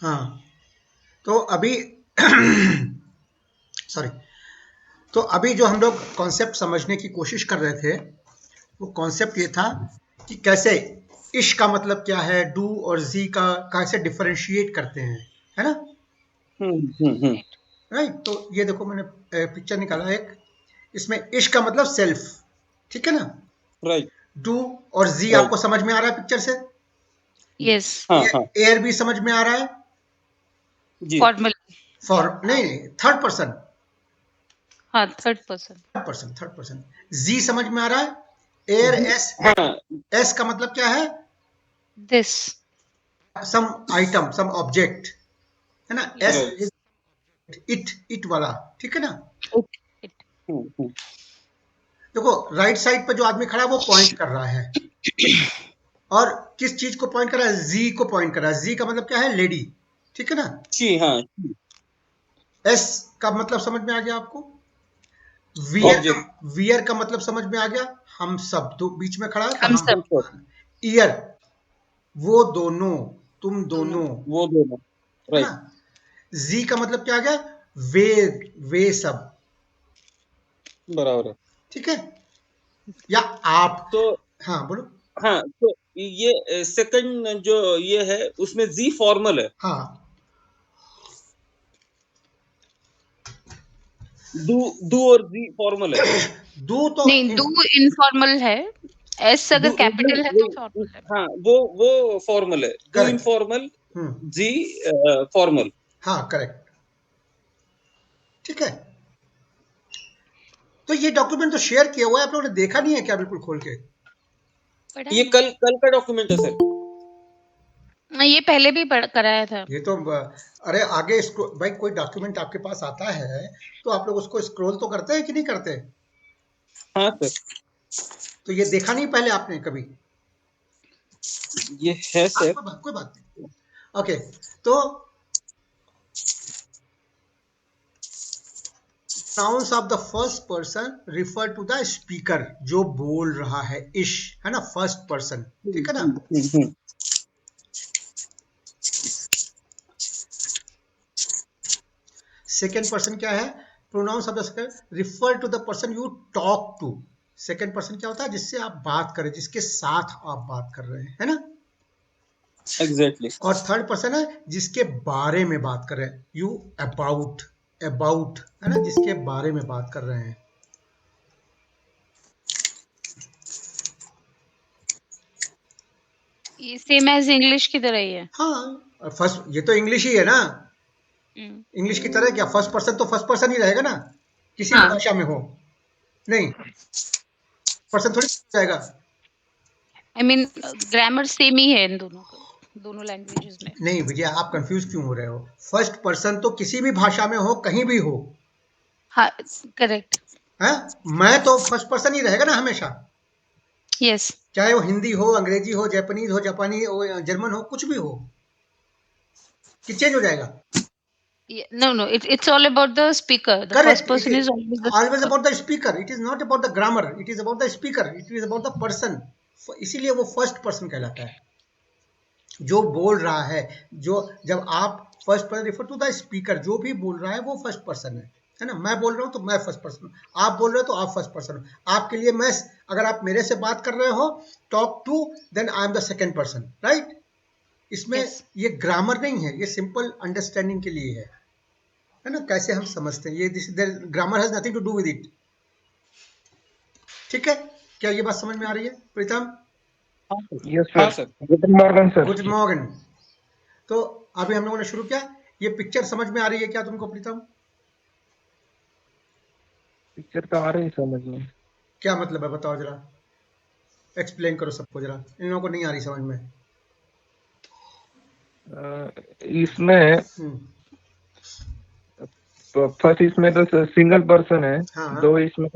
हाँ, तो अभी सॉरी, तो अभी जो हम लोग कॉन्सेप्ट समझने की कोशिश कर रहे थे, वो कॉन्सेप्ट ये था कि कैसे इश का मतलब क्या है, डू और जी का कैसे डिफरेंशिएट करते हैं, है ना? हम्म। राइट, तो ये देखो मैंने पिक्चर निकाला एक, इसमें इश का मतलब सेल्फ, ठीक है ना? राइट डू और जी राइट। आपको समझ में आ रहा है पिक्चर से? यस, हाँ हाँ एयर भी समझ में आ रहा है? जी। फॉर्मल। फॉर नहीं, थर्ड पर्सन, हाँ, थर्ड पर्सन। Third person. जी समझ में आ रहा है? एयर, एस, हाँ एस का मतलब क्या है? This. Some item, some object, है ना? S right. इज इट वाला, ठीक है ना? इट। हम्म। देखो राइट साइड पर जो आदमी खड़ा है वो पॉइंट कर रहा है, और किस चीज को पॉइंट कर रहा है? जी को पॉइंट कर रहा है। जी का मतलब क्या है? लेडी, ठीक है ना? जी हाँ। एस का मतलब समझ में आ गया आपको? वियर का, ऑब्जेक्ट। वियर का मतलब समझ में आ गया? हम सब, तो बीच में खड़ा है तो हम हम। सब। ईयर, वो दोनों, तुम दोनों। दोनों, वो दोनों। है ना? राइट। जी का मतलब क्या आ गया? वे, वे सब, बराबर है। ठीक है? या आप, तो हाँ बोलो। हाँ, तो ये सेकंड जो ये है उसमें जी फॉर्मल है। हाँ, डू, डू और जी फॉर्मल है। दो तो नहीं, डू इनफॉर्मल है। एस डू अगर कैपिटल है तो वही, फॉर्मल है। हाँ वो फॉर्मल है, डू करेक्ट। इनफॉर्मल, हम्म, जी फॉर्मल। हाँ करेक्ट, ठीक है। तो ये डॉक्यूमेंट तो शेयर किया हुआ है, आप लोगों ने देखा नहीं है क्या बिल्कुल खोल के? पढ़ा ये है ना? कल कल का डॉक्यूमेंट है सर। ये पहले भी कराया था। ये तो अरे आगे भाई कोई डॉक्यूमेंट आपके पास आता है तो आप लोग उसको स्क्रॉल तो करते हैं कि नहीं करते? हाँ सर, तो ये देखा नहीं पहले आपने कभी? ये है हाँ, सर। कोई बात नहीं। ओके, तो nouns of the first person refer to the speaker, जो बोल रहा है, इश, है ना? फर्स्ट पर्सन, ठीक है ना? हम्म। सेकेंड पर्सन क्या है? Pronouns of the second refer to the person you talk to. Second person क्या होता है? जिससे आप बात कर रहे हैं, जिसके साथ आप बात कर रहे हैं, है ना? एग्जैक्टली। और थर्ड पर्सन है जिसके बारे में बात कर रहे हैं, यू अबाउट, अबाउट, है ना? जिसके बारे में बात कर रहे हैं। ये सेम एज इंग्लिश की तरह ही है। हाँ, फर्स्ट, ये तो इंग्लिश ही है ना? हम्म। इंग्लिश की तरह क्या, फर्स्ट पर्सन तो फर्स्ट पर्सन ही रहेगा ना, किसी भी हाँ, भाषा में हो। नहीं, पर्सन थोड़ी जाएगा। आई मीन ग्रामर सेम ही है इन दोनों का, दोनों लैंग्वेजेस में। नहीं भैया, आप कंफ्यूज क्यों हो रहे हो? फर्स्ट पर्सन तो किसी भी भाषा में हो, कहीं भी हो, हाँ, करेक्ट। है? मैं तो फर्स्ट पर्सन ही रहेगा ना हमेशा, यस। चाहे वो हिंदी हो, अंग्रेजी हो, जापानीज हो, जापानी हो, या जर्मन हो, कुछ भी हो, कि चेंज हो जाएगा? No, no, it's all about the speaker. The first correct, it person is is always the always speaker. About the speaker, it is not about the grammar, it is about the speaker, it is about the person. इसीलिए वो first person कहलाता है, जो बोल रहा है। जो, जब आप first person refer to the speaker, जो भी बोल रहा है वो फर्स्ट पर्सन है ना? मैं बोल रहा हूँ तो मैं फर्स्ट पर्सन हूँ, आप बोल रहे हो तो आप फर्स्ट पर्सन हो। आपके लिए मैं, अगर आप मेरे से बात कर रहे हो, talk to, then I am the second person, right? इसमें Yes. ये ग्रामर नहीं है, ये सिंपल अंडरस्टैंडिंग के लिए है ना? कैसे हम समझते हैं, ये grammar has nothing to do with it, ठीक है? क्या ये बात समझ में आ रही है प्रीतम? यस हाँ sir, sir. Good morning sir. Good morning. तो अभी हम लोगों ने शुरू किया, ये पिक्चर समझ में आ रही है क्या तुमको प्रीतम? पिक्चर तो आ रही समझ में। क्या मतलब है बताओ जरा, एक्सप्लेन करो सबको जरा, इन लोगों को नहीं आ रही समझ में। इसमें हम्म, फर्स्ट इसमें तो सिंगल पर्सन है, हाँ दो इसमें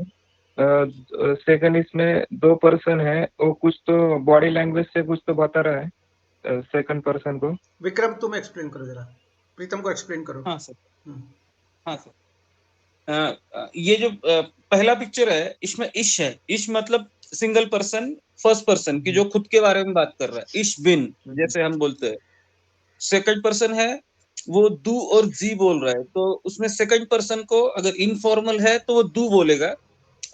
सेकंड इसमें दो पर्सन है, वो कुछ तो बॉडी लैंग्वेज से कुछ तो बता रहा है सेकंड पर्सन को। विक्रम तुम एक्सप्लेन करो जरा, प्रीतम को एक्सप्लेन करो। हाँ सर। हम्म, हाँ सर। ये जो पहला पिक्चर है इसमें इश है। इश मतलब सिंगल पर्सन, फर्स्ट पर्सन की जो खुद के बारे में बात कर रहा है, इश बिन जैसे हम बोलते हैं। सेकंड पर्सन है वो दू और जी बोल रहा है, तो उसमें सेकंड पर्सन को अगर इनफॉर्मल है तो वो दू बोलेगा,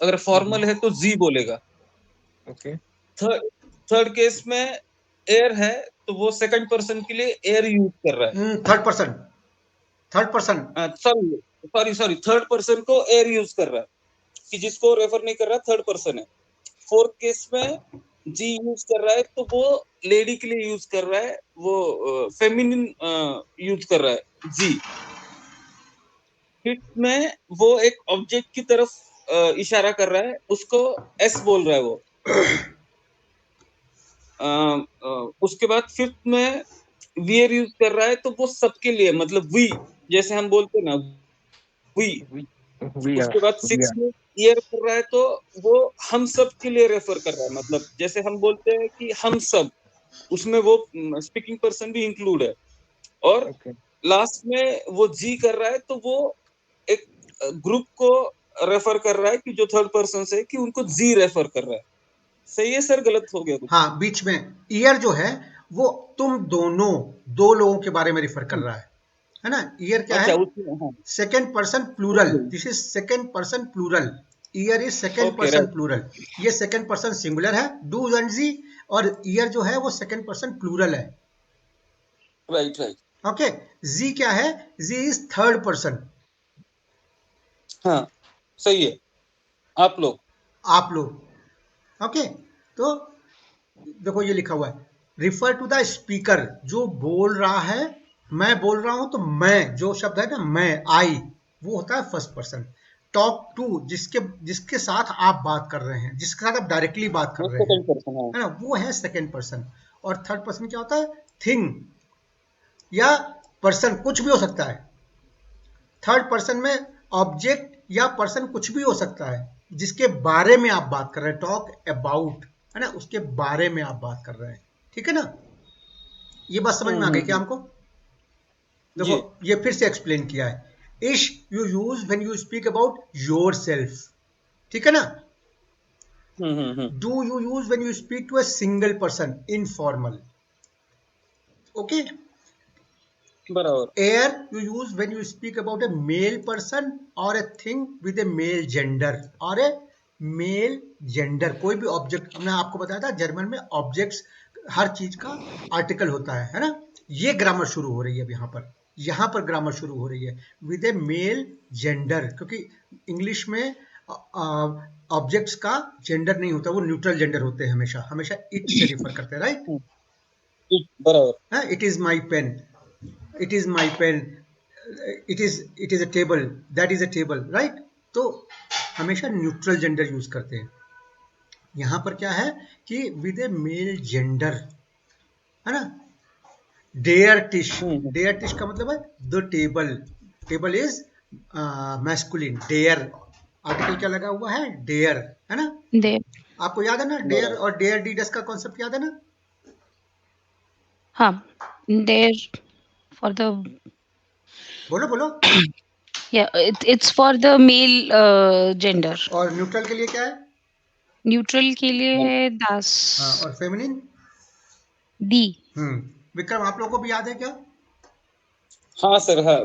अगर फॉर्मल है तो जी बोलेगा। ओके। थर्ड केस में एयर है तो वो सेकंड पर्सन के लिए एयर यूज कर रहा है। Third person sorry third person को एयर यूज कर रहा है, कि जिसको रेफर नहीं कर रहा थर्ड पर्सन है। फोर्थ केस में जी यूज कर रहा है तो वो लेडी के लिए यूज कर रहा है, वो फेमिनिन यूज कर रहा है जी। फिफ्थ में वो एक ऑब्जेक्ट की तरफ इशारा कर रहा है, उसको एस बोल रहा है वो। उसके बाद फिफ्थ में वियर यूज कर रहा है तो वो सबके लिए, मतलब वी जैसे हम बोलते हैं ना वी। वी उसके बाद आर सिक्स में ईयर कर रहा है तो वो हम सब के लिए रेफर कर रहा है, मतलब जैसे हम बोलते हैं कि हम सब, उसमें वो स्पीकिंग पर्सन भी इंक्लूड है। और ओके। लास्ट में वो जी कर रहा है तो वो एक ग्रुप को रेफर कर रहा है, कि जो थर्ड पर्सन से, कि उनको जी रेफर कर रहा है। सही है सर, गलत हो गया कुछ? हाँ, बीच में ईयर जो है वो तुम दोनों दो लोगों के बारे में रिफर कर रहा है ना। ईयर क्या है? अच्छा उसमें, हाँ second person plural, this is second person plural. ईयर is second okay person right plural. ये सेकेंड पर्सन सिंगुलर है, डू एंड जी, और ईयर जो है वो सेकेंड पर्सन प्लूरल है। Right right. ओके, जी क्या है? जी इज थर्ड पर्सन। हाँ सही है, आप लोग। आप लोग। ओके, तो देखो ये लिखा हुआ है, रिफर टू द स्पीकर, जो बोल रहा है। मैं बोल रहा हूं तो मैं, जो शब्द है ना मैं, आई, वो होता है फर्स्ट पर्सन। टॉक टू, जिसके साथ आप बात कर रहे हैं, जिसके साथ आप डायरेक्टली बात कर रहे हैं, सेकंड पर्सन, हाँ। है ना, वो है सेकेंड पर्सन। और थर्ड पर्सन क्या होता है? थिंग या पर्सन, कुछ भी हो सकता है। थर्ड पर्सन में ऑब्जेक्ट या पर्सन कुछ भी हो सकता है, जिसके बारे में आप बात कर रहे हैं, टॉक अबाउट, है ना, उसके बारे में आप बात कर रहे हैं। ठीक है ना? ये बात समझ में आ गई क्या हम्म। हमको? देखो जी। ये फिर से एक्सप्लेन किया है। इश you use when you speak about yourself. ठीक है ना? हम्म। Do you use when you speak to a single person, informal. Okay. बराबर। एयर you use when you speak about a male person or a thing with a male gender or a male gender। कोई भी object, हमने आपको बताया था German में objects हर चीज का आर्टिकल होता है ना। ये ग्रामर शुरू हो रही है अब यहाँ पर ग्रामर शुरू हो रही है विद ए मेल जेंडर, क्योंकि इंग्लिश में ऑब्जेक्ट्स का जेंडर नहीं होता, वो न्यूट्रल जेंडर होते हैं, हमेशा हमेशा इट से रिफर करते हैं, राइट? बराबर। It is my pen, it is my pen, it is a table, that is a table, right? तो हमेशा न्यूट्रल जेंडर यूज करते हैं। यहां पर क्या है कि विद ए मेल जेंडर, है ना। डेयर टिश, डेयर टिश का मतलब है the table, table is masculine, डेयर, आर्टिकल क्या लगा हुआ है? डेयर, है ना। There. आपको याद है ना डेयर बराबर। और डेयर डीडस का कॉन्सेप्ट याद है ना? हाँ, there for the बोलो बोलो। yeah, it's for the male gender. और न्यूट्रल के लिए क्या है? न्यूट्रल के लिए हाँ। है das, हाँ, और फेमिनिन? D. विक्रम, आप लोगों को भी याद है क्या? हाँ सर, हाँ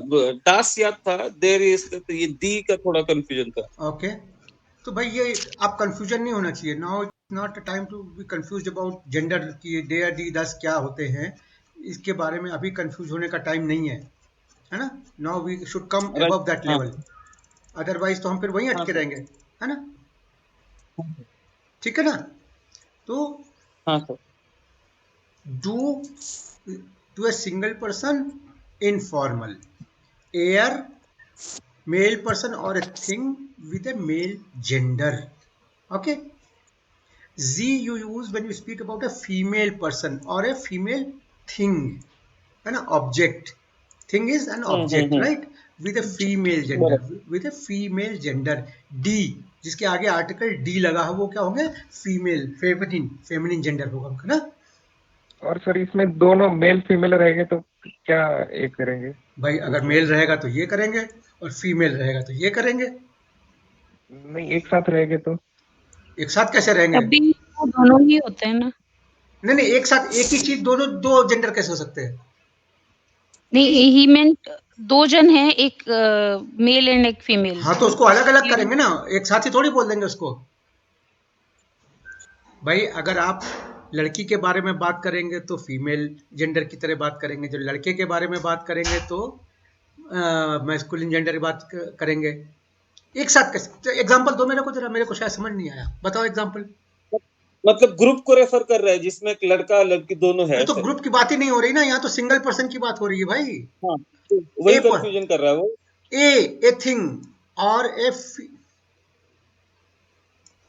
दास याद था, देर इज, तो ये दी का थोड़ा कंफ्यूजन था। ओके, तो भाई ये आप कंफ्यूजन नहीं होना चाहिए। Now it's not a time to be confuse about gender की डेयर डी दस क्या होते हैं, इसके बारे में अभी कंफ्यूज होने का टाइम नहीं है ना। Now we should come right. Above that हाँ लेवल, अदरवाइज तो हम फिर वहीं हाँ अटके सर। रहेंगे, है ना। ठीक है ना? तो हाँ सर। डू to a single person, informal. Air, male person or a thing with a male gender. Okay. Z you use when you speak about a female person or a female thing, है ना, object. Thing is an object, right? With a female gender, बराबर। with a female gender. D, जिसके आगे article D लगा है, वो क्या होंगे? फीमेल, फेमिनिन, फेमिनिन जेंडर होगा उनका ना। और सर इसमें दोनों मेल फीमेल रहेंगे तो क्या एक करेंगे? भाई अगर मेल रहेगा तो ये करेंगे, और फीमेल रहेगा तो ये करेंगे। नहीं, एक साथ रहेंगे तो? एक साथ कैसे रहेंगे? तभी वो दोनों ही होते हैं ना। नहीं नहीं, एक साथ एक ही चीज दोनों दो जेंडर कैसे हो सकते हैं? नहीं, ही मेंट 2 जन हैं, एक मेल एंड एक फीमेल। हाँ तो उसको अलग अलग करेंगे ना, एक साथ ही थोड़ी बोल देंगे उसको। भाई अगर आप लड़की के बारे में बात करेंगे तो फीमेल जेंडर की तरह बात करेंगे, जो लड़के के बारे में बात करेंगे तो मैस्कुलिन जेंडर की बात करेंगे। एक साथ कैसे? एग्जांपल दो मेरे को जरा, मेरे को शायद समझ नहीं आया, बताओ एग्जांपल। मतलब ग्रुप को रेफर कर रहा है जिसमें एक लड़का लड़की दोनों है अरे तो ऐसे। ग्रुप की बात ही नहीं हो रही ना, यहाँ तो सिंगल पर्सन की बात हो रही है भाई। हाँ, तो वही ए पर कंफ्यूजन कर रहा है वो। ए थिंग और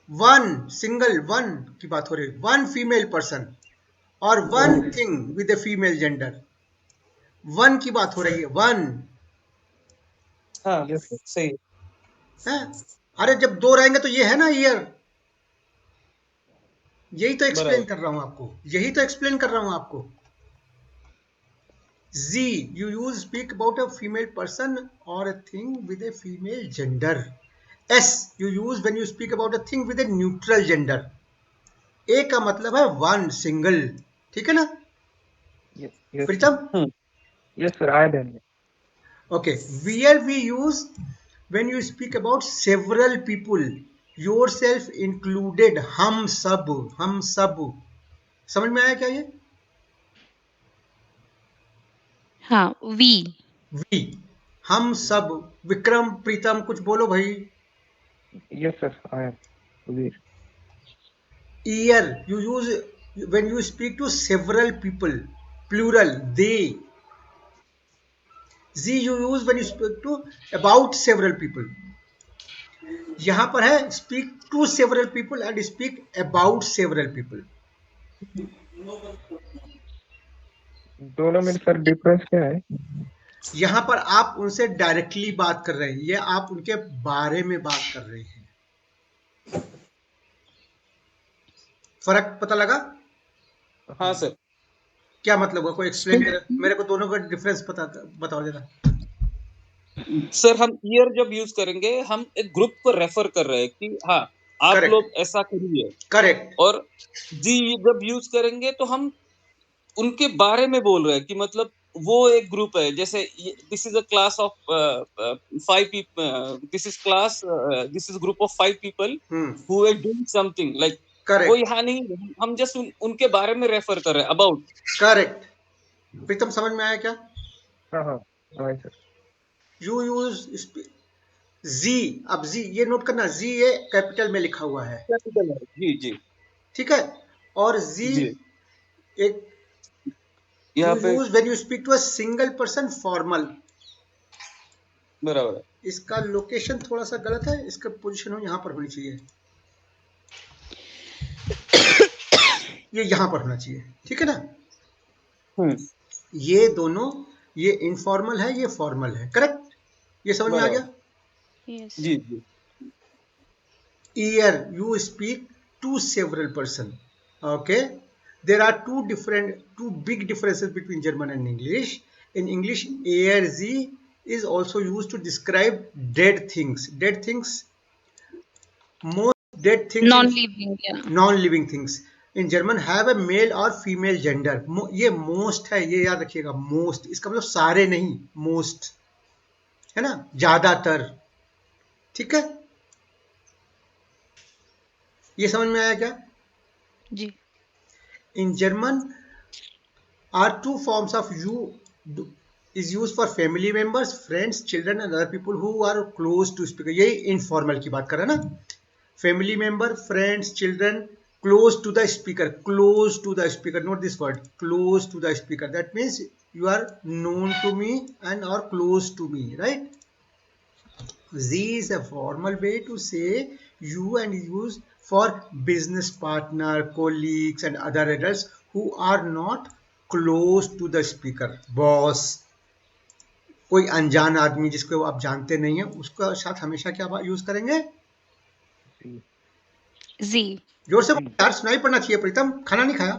वन सिंगल वन की बात हो रही है, वन फीमेल पर्सन और one thing with a female gender, one की बात हो रही है, वन हाँ यस सर। सही। है। अरे जब दो रहेंगे तो ये है ना ईयर, यही तो एक्सप्लेन बराबर। कर रहा हूं आपको, यही तो एक्सप्लेन कर रहा हूं आपको। Z, you use speak about a female person or a thing with a female gender. S, you use when you speak about a thing with a neutral gender. A का मतलब है वन सिंगल, ठीक है ना yes sir. प्रीतम? Yes sir, आया ध्यान में। Okay, where we use when you speak about several people, yourself included, हम सब, समझ में आया क्या ये? हाँ, वी। वी, हम सब। विक्रम प्रीतम कुछ बोलो भाई। यस सर, आया। जी। Year, you use when you speak to several people, plural, they. Z, you use when you speak to about several people. यहां पर है speak to several people and speak about several people. दोनों में sir difference क्या है? यहां पर आप उनसे डायरेक्टली बात कर रहे हैं, ये आप उनके बारे में बात कर रहे हैं। फर्क पता लगा? हाँ सर। क्या मतलब है, कोई एक्सप्लेन करे मेरे को, दोनों का डिफरेंस बताओ जरा। सर हम ईयर जब यूज करेंगे हम एक ग्रुप को रेफर कर रहे हैं कि हाँ आप करेक्ट लोग ऐसा करिए। करेक्ट और जी जब यूज करेंगे तो हम उनके बारे में बोल रहे हैं कि मतलब वो एक ग्रुप है, जैसे this is a class of 5 people, this is group of 5 people who are doing something like. वो करेक्ट यहाँ नहीं, हम जस्ट उनके बारे में रेफर कर रहे हैं अबाउट। करेक्ट। प्रीतम समझ में आया क्या? हाँ हाँ, आया सर। यू यूज जी, अब जी ये नोट करना, जी ये कैपिटल में लिखा हुआ है, कैपिटल है जी जी ठीक है। और जी जी। एक यू यहाँ पे use when you speak to a single person, formal. बराबर है। इसका लोकेशन थोड़ा सा गलत है, इसका पोजीशन हो यहाँ पर होनी चाहिए, ये यहाँ पर होना चाहिए, ठीक है ना। ये दोनों, ये इनफॉर्मल है, ये फॉर्मल है, करेक्ट? ये समझ में आ गया? यस। जी जी। Here you speak to several person. Okay, there are two big differences between German and English. In English, ARZ is also used to describe dead things. Most dead things non living, या non-living things in German have a male or female gender. ये most है, ये याद रखिएगा, most इसका मतलब सारे नहीं, most है ना, ज्यादातर, ठीक है। ये समझ में आया क्या? जी। In German, are two forms of you is used for family members, friends, children and other people who are close to speaker. यही इनफॉर्मल की बात कर रहा है ना, family member, friends, children, close to the speaker, note this word, close to the speaker. That means you are known to me and are close to me, right? Z is a formal way to say you and use for business partner, colleagues and other adults who are not close to the speaker. Boss, कोई अनजान आदमी जिसको आप जानते नहीं है, उसका साथ हमेशा क्या यूज करेंगे? जी। जोर से यार, सुनाई पड़ना चाहिए। प्रीतम खाना नहीं खाया?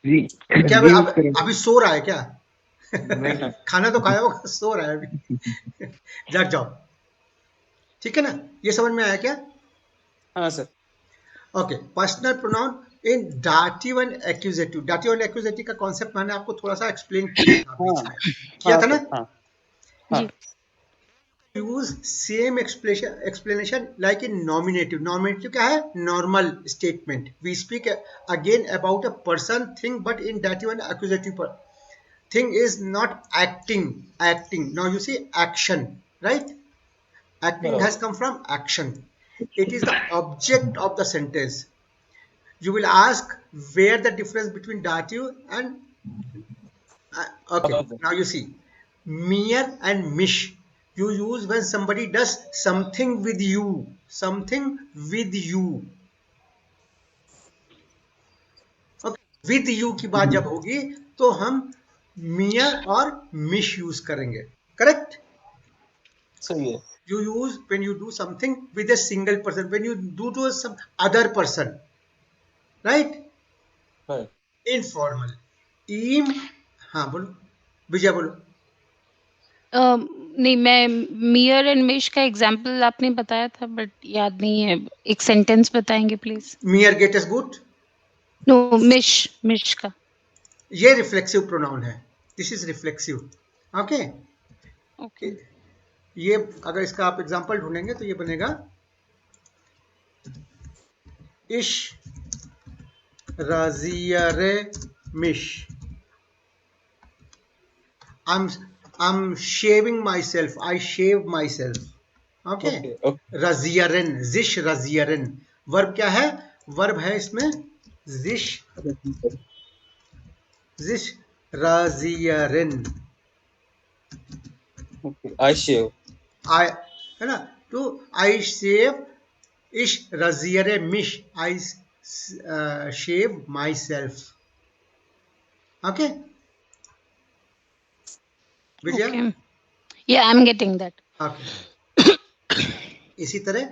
जी क्या जी अभी सो रहा है क्या? नहीं। खाना तो खाया होगा, सो रहा है अभी। जग जाओ, ठीक है ना। ये समझ में आया क्या? हाँ sir. Okay, personal pronoun in dative and accusative का कॉन्सेप्ट मैंने आपको थोड़ा सा एक्सप्लेन किया था बीच में, किया था ना? जी use same explanation like in nominative. Nominative क्या है? Normal statement. We speak again about a person, thing, but in dative and accusative thing is not acting. Now you see action, right? Acting has come from action. It is the object of the sentence. You will ask where the difference between dative and okay. Now you see mere and mish you use when somebody does something with you. Okay. with you की बात जब होगी तो हम mere और mish use करेंगे. Correct? सही है. You use when you do something with a single person, when you do to some other person, right? Right. Informal. Im, हाँ बोलो विजय बोलो. नहीं, मैं मियर एंड मिश का एग्जांपल आपने बताया था बट याद नहीं है. एक सेंटेंस बताएंगे please. Mere get is good. No, मिश का. ये रिफ्लेक्सिव प्रोनाउन है. This is reflexive. Okay. Okay. ये अगर इसका आप एग्जांपल ढूंढेंगे तो ये बनेगा इश राजियारे मिश. I'm shaving myself. I shave myself. Okay. रजियरन, जिश रजियरन. वर्ब क्या है? वर्ब है इसमें जिश रजियरन. I shave. I है ना? तो I shave इश रजियरे मिश. I shave myself. Okay. Vijay? Yeah, I'm getting that. Okay. इसी तरह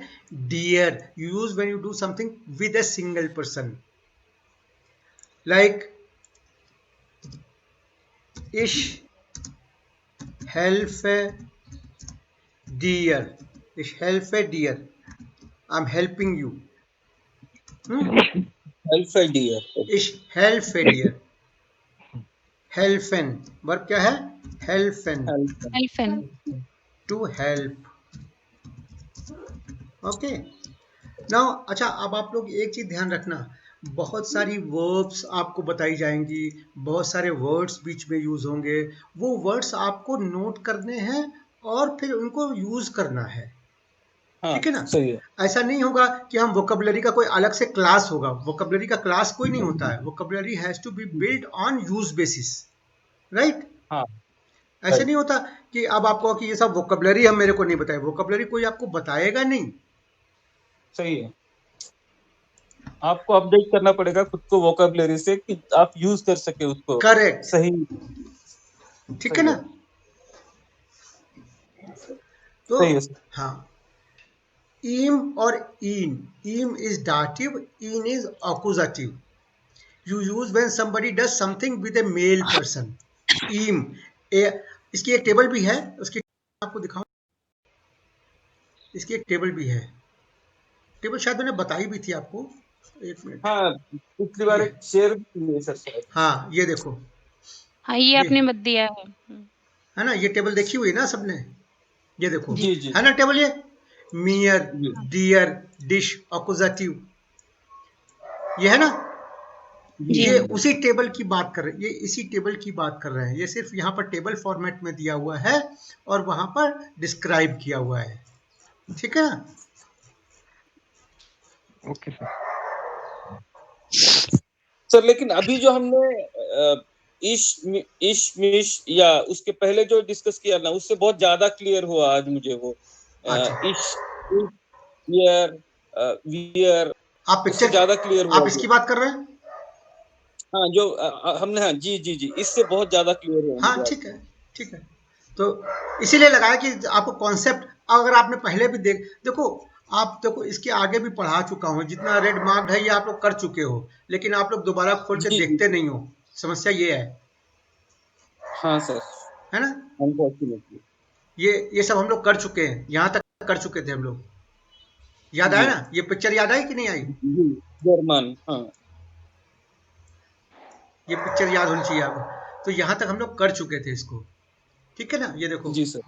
dear you use when you do something with a single person, like ish helfe dear. I'm helping you. Help dear. ish helfe dear. helfen verb क्या है? helfen. to help. Okay. Now अच्छा, अब आप लोग एक चीज ध्यान रखना, बहुत सारी वर्ब्स आपको बताई जाएंगी, बहुत सारे वर्ड्स बीच में यूज होंगे. वो वर्ड्स आपको नोट करने हैं और फिर उनको यूज करना है. ठीक है ना? सही है. ऐसा नहीं होगा कि हम वोकैबुलरी का कोई अलग से क्लास होगा. वोकैबुलरी का क्लास कोई नहीं होता है. Vocabulary has to be build on use basis, right? ऐसे नहीं होता कि अब आपको कि ये सब वोकैबुलरी हम मेरे को नहीं बताए. वोकैबुलरी कोई आपको बताएगा नहीं. सही है. आपको अपडेट करना पड़ेगा खुद को वोकैबुलरी से कि आप यूज कर सके उसको. करेक्ट. सही. ठीक है ना? तो हाँ, ईम और इन. ईम इज डाटिव, इन is accusative. You use when somebody does something with a male person. ईम. इसकी एक टेबल भी है, उसकी आपको दिखाऊं. इसकी एक टेबल भी है. टेबल शायद मैंने बताई भी थी आपको. एक मिनट. हाँ, पिछली बार एक शेयर किए सर. हाँ, ये देखो. हाँ, ये आपने मत दिया है ना? ये टेबल देखी हुई ना सबने? ये देखो. जी जी. है ना टेबल? ये मियर, डियर, डिश, अकुजाटिव, ये है ना? ये उसी टेबल की बात कर रहे हैं. ये इसी टेबल की बात कर रहे हैं. ये सिर्फ यहाँ पर टेबल फॉर्मेट में दिया हुआ है और वहां पर डिस्क्राइब किया हुआ है. ठीक है ना? Okay sir. सर लेकिन अभी जो हमने इश मिश या उसके पहले जो डिस्कस किया ना, उससे बहुत ज्यादा क्लियर हुआ आज मुझे वो. इश, वियर, वियर. आप पिक्चर ज्यादा क्लियर हुआ. आप इसकी बात कर रहे हैं? हाँ, जो हमने. हाँ जी जी जी, इससे बहुत ज्यादा क्लियर हुआ. हाँ ठीक है, ठीक है. तो इसीलिए लगाया कि आपको कॉन्सेप्ट, अगर आपने पहले भी देखो, आप देखो इसके आगे भी पढ़ा चुका हूँ. जितना रेड मार्क्ड है ये आप लोग कर चुके हो, लेकिन आप लोग दोबारा खोल के देखते नहीं हो. समस्या ये है. हाँ सर. है ना? ये सब हम लोग कर चुके हैं. यहाँ तक कर चुके थे हम लोग. याद आया ना? ये पिक्चर याद आई कि नहीं आई? जर्मन. हाँ ये पिक्चर याद होनी चाहिए आपको। तो यहाँ तक हम लोग कर चुके थे इसको, ठीक है ना। ये देखो जी सर।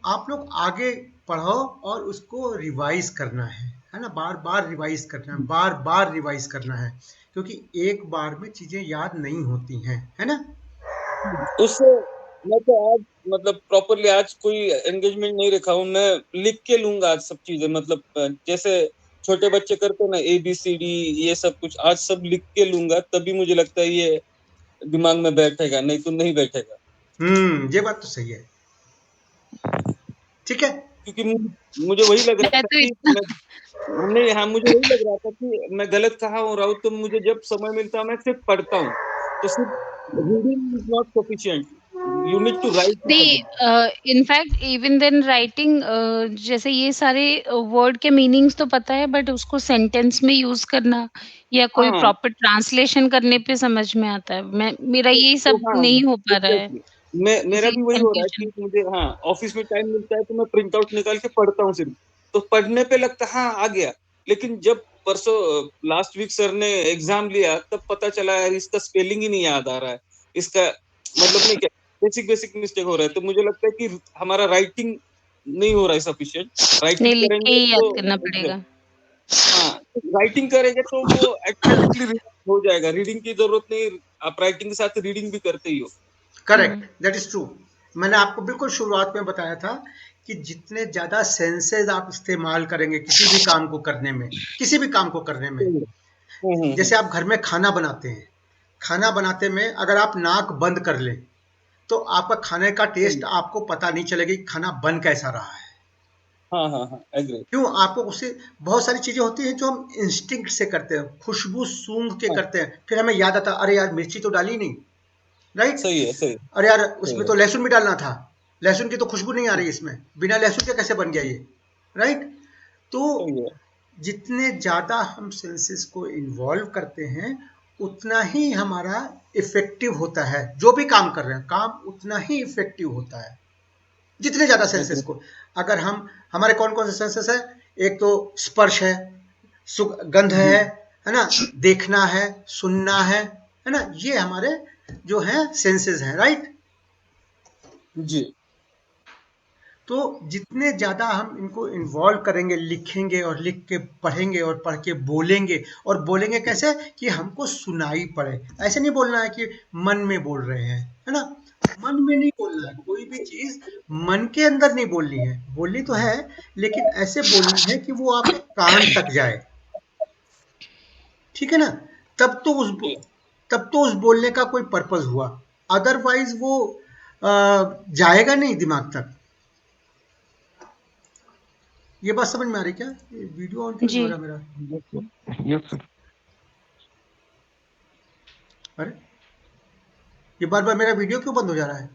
आप लोग आगे पढ़ो और उसको रिवाइज करना है ना, बार बार रिवाइज करना है, बार बार रिवाइज करना है, क्योंकि एक बार में चीजें याद नहीं होती हैं, है ना। उससे मैं तो आज मतलब प्रॉपरली आज कोई एंगेजमेंट नहीं रखा हूँ, मैं लिख के लूंगा आज सब चीजें, मतलब जैसे छोटे बच्चे करते हैं ना ABCD, ये सब कुछ आज सब लिख के लूंगा, तभी मुझे लगता है ये दिमाग में बैठेगा, नहीं तो नहीं बैठेगा। ये बात तो सही है, ठीक है। क्योंकि मुझे वही लग रहा मैं था तो कि इतना नहीं, हाँ मुझे वही लग रहा था कि मैं गलत कहाँ हो रहा हूँ, तो मुझे जब समय मिलता है मैं सिर्फ पढ़ता हूँ, तो सिर्फ reading is not sufficient, you need to write it नहीं, again. In fact even then writing, जैसे ये सारे वर्ड के मीनिंग्स तो पता है, बट उसको सेंटेंस में यूज करना या कोई हाँ प्रॉपर ट्रांसलेशन करने पे समझ में आता है। मेरा यही तो सब हाँ नहीं हो पा रहा है, एग्जैक्टली, मेरा भी इसीलिए वही हो रहा है कंफ्यूजन। कि मुझे हाँ ऑफिस में टाइम मिलता है तो मैं प्रिंट आउट निकाल के पढ़ता हूँ सिर्फ, तो पढ़ने पे लगता है हाँ आ गया, लेकिन जब परसों लास्ट वीक सर ने एग्जाम लिया तब पता चला यार इसका स्पेलिंग ही नहीं याद आ रहा है, इसका मतलब नहीं क्या, बेसिक बेसिक मिस्टेक हो रहा है, तो मुझे लगता है कि हमारा राइटिंग नहीं हो रहा है सफिशिएंट, राइटिंग नहीं, लिख के करेंगे ही याद तो करना पड़ेगा। हाँ राइटिंग करेंगे तो वो ऑटोमेटिकली हो जाएगा, रीडिंग की जरूरत नहीं, आप राइटिंग के साथ रीडिंग भी करते ही हो। Correct, that is true. मैंने आपको बिल्कुल शुरुआत में बताया था कि जितने ज्यादा सेंसेस आप इस्तेमाल करेंगे किसी भी काम को करने में, किसी भी काम को करने में, जैसे आप घर में खाना बनाते हैं, खाना बनाते में अगर आप नाक बंद कर लें तो आपका खाने का टेस्ट आपको पता नहीं चलेगा कि खाना बन कैसा रहा है। हाँ हाँ हाँ एग्री। क्यों? आपको उससे बहुत सारी चीजें होती हैं जो हम इंस्टिंक्ट से करते हैं, खुशबू सूंघ के हाँ करते हैं, फिर हमें याद आता अरे यार मिर्ची तो डाली नहीं, राइट। सही है सही अरे यार सही उसमें है। तो लहसुन भी डालना था, लहसुन की तो खुशबू नहीं आ रही इसमें, बिना लहसुन के कैसे बन गया ये, राइट। तो सही है जितने ज़्यादा हम सेंसेस को इन्वॉल्व करते हैं उतना ही हमारा इफेक्टिव होता है, जो भी काम कर रहे हैं काम उतना ही इफेक्टिव होता है, जितने ज़्यादा सेंसेस एग्री। को। अगर हम हमारे कौन कौन से सेंसेस है, एक तो स्पर्श है, गंध जी है ना, देखना है, सुनना है ना, ये हमारे जो है सेंसेस हैं, राइट। जी तो जितने ज़्यादा हम इनको इन्वॉल्व करेंगे, लिखेंगे और लिख के पढ़ेंगे और पढ़ के बोलेंगे, और बोलेंगे कैसे कि हमको सुनाई पड़े, ऐसे नहीं बोलना है कि मन में बोल रहे हैं, है ना। मन में नहीं बोलना है, कोई भी चीज़ मन के अंदर नहीं बोलनी है, बोलनी तो है लेकिन ऐसे बोलनी है कि वो आपके कान तक जाए, ठीक है ना। तब तो उस जी तब तो उस बोलने का कोई पर्पस हुआ, अदरवाइज वो जाएगा नहीं दिमाग तक। ये बात समझ में आ रही क्या? ये वीडियो ऑन क्यों नहीं हो जी। रहा मेरा? Yes sir. अरे ये बार बार मेरा वीडियो क्यों बंद हो जा रहा है?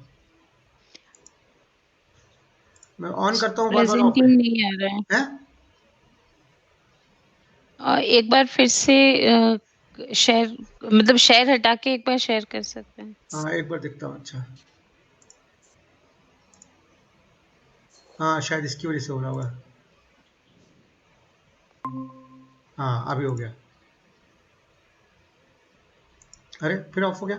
मैं ऑन करता हूँ बार बार ऑफ प्रेजेंटिंग नहीं आ रहा है। है। एक बार फिर से शेयर, मतलब शेयर हटा के एक बार शेयर कर सकते हैं। हाँ एक बार देखता हूँ, अच्छा हाँ शायद इसकी वजह से हो रहा होगा। हाँ अभी हो गया। अरे फिर ऑफ हो गया।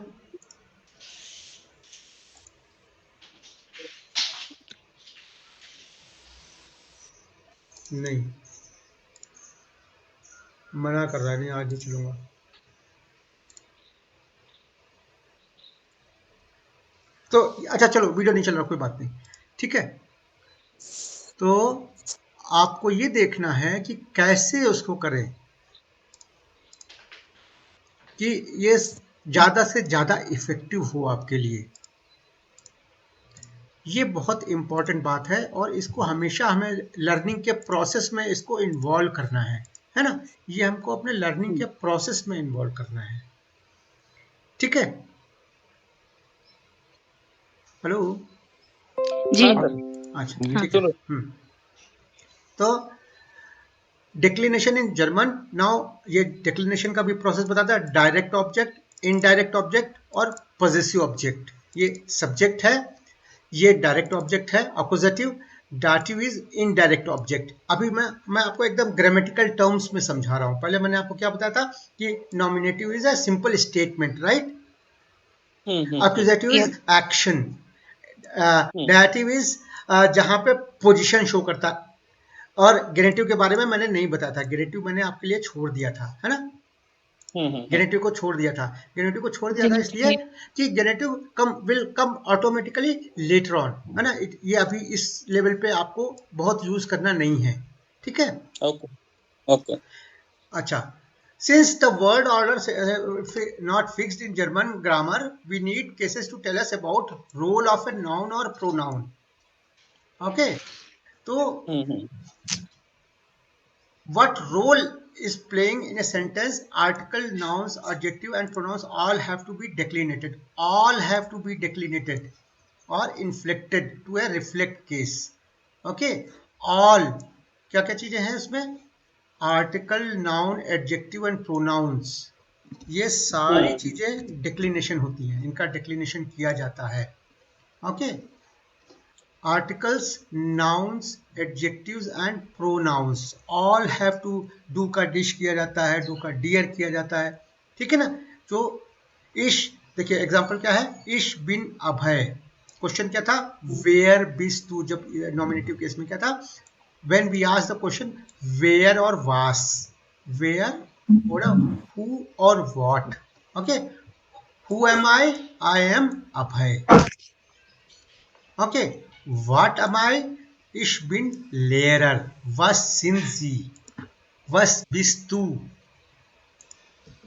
नहीं, मना कर रहा है, नहीं आज नहीं चलूंगा। तो अच्छा चलो वीडियो नहीं चल रहा, कोई बात नहीं, ठीक है। तो आपको ये देखना है कि कैसे उसको करें कि ये ज़्यादा से ज़्यादा इफेक्टिव हो आपके लिए। ये बहुत इम्पॉर्टेंट बात है और इसको हमेशा हमें लर्निंग के प्रोसेस में इसको इन्वॉल्व करना है ना। ये हमको अपने लर्निंग के प्रोसेस में इन्वॉल्व करना है, ठीक है। हेलो, जी। हाँ सर। अच्छा जी ठीक है। चलो तो डिक्लिनेशन इन जर्मन, नाउ ये डिक्लिनेशन का भी प्रोसेस बताता है, डायरेक्ट ऑब्जेक्ट, इनडायरेक्ट ऑब्जेक्ट और पॉजेसिव ऑब्जेक्ट। ये सब्जेक्ट है, ये डायरेक्ट ऑब्जेक्ट है appositive, dative is indirect object. अभी मैं आपको एकदम ग्रामेटिकल टर्म्स में समझा रहा हूं। पहले मैंने आपको क्या बताया था कि nominative is a simple statement, right. Accusative Yep. Is action, hmm dative is जहां पे पोजीशन शो करता है। और गेनेटिव के बारे में मैंने नहीं बताया था, गेनेटिव मैंने आपके लिए छोड़ दिया था, है ना। गेनेटिव को छोड़ दिया था, गेनेटिव को छोड़ दिया था इसलिए Genitive. कि genitive will come automatically later on, है ना। ये अभी इस लेवल पे आपको बहुत यूज करना नहीं है, ठीक है। ओके ओके अच्छा, since the word order not fixed in German grammar, we need cases to tell us about role of a noun or pronoun. Okay, तो what role is playing in a sentence? Article, nouns, adjective and pronouns all have to be declinated. All have to be declinated or inflected to a reflect case. Okay, all क्या क्या चीजें हैं इसमें? Article, noun, adjective and pronouns, ये सारी चीजें declination होती हैं, इनका डिक्लिनेशन किया जाता है। Okay, articles, nouns, adjectives and pronouns all have to, do का डिश किया जाता है, डू का डियर किया जाता है, ठीक है ना। तो इश, देखिए एग्जांपल क्या है, इश बिन अभय। क्वेश्चन क्या था, वेयर बिस टू, जब नॉमिनेटिव केस में क्या था, when we ask the question where or was, where or who or what. Okay, who am I am Abhay. Okay, what am I, ich bin Lehrer. Was sind Sie, was bist du.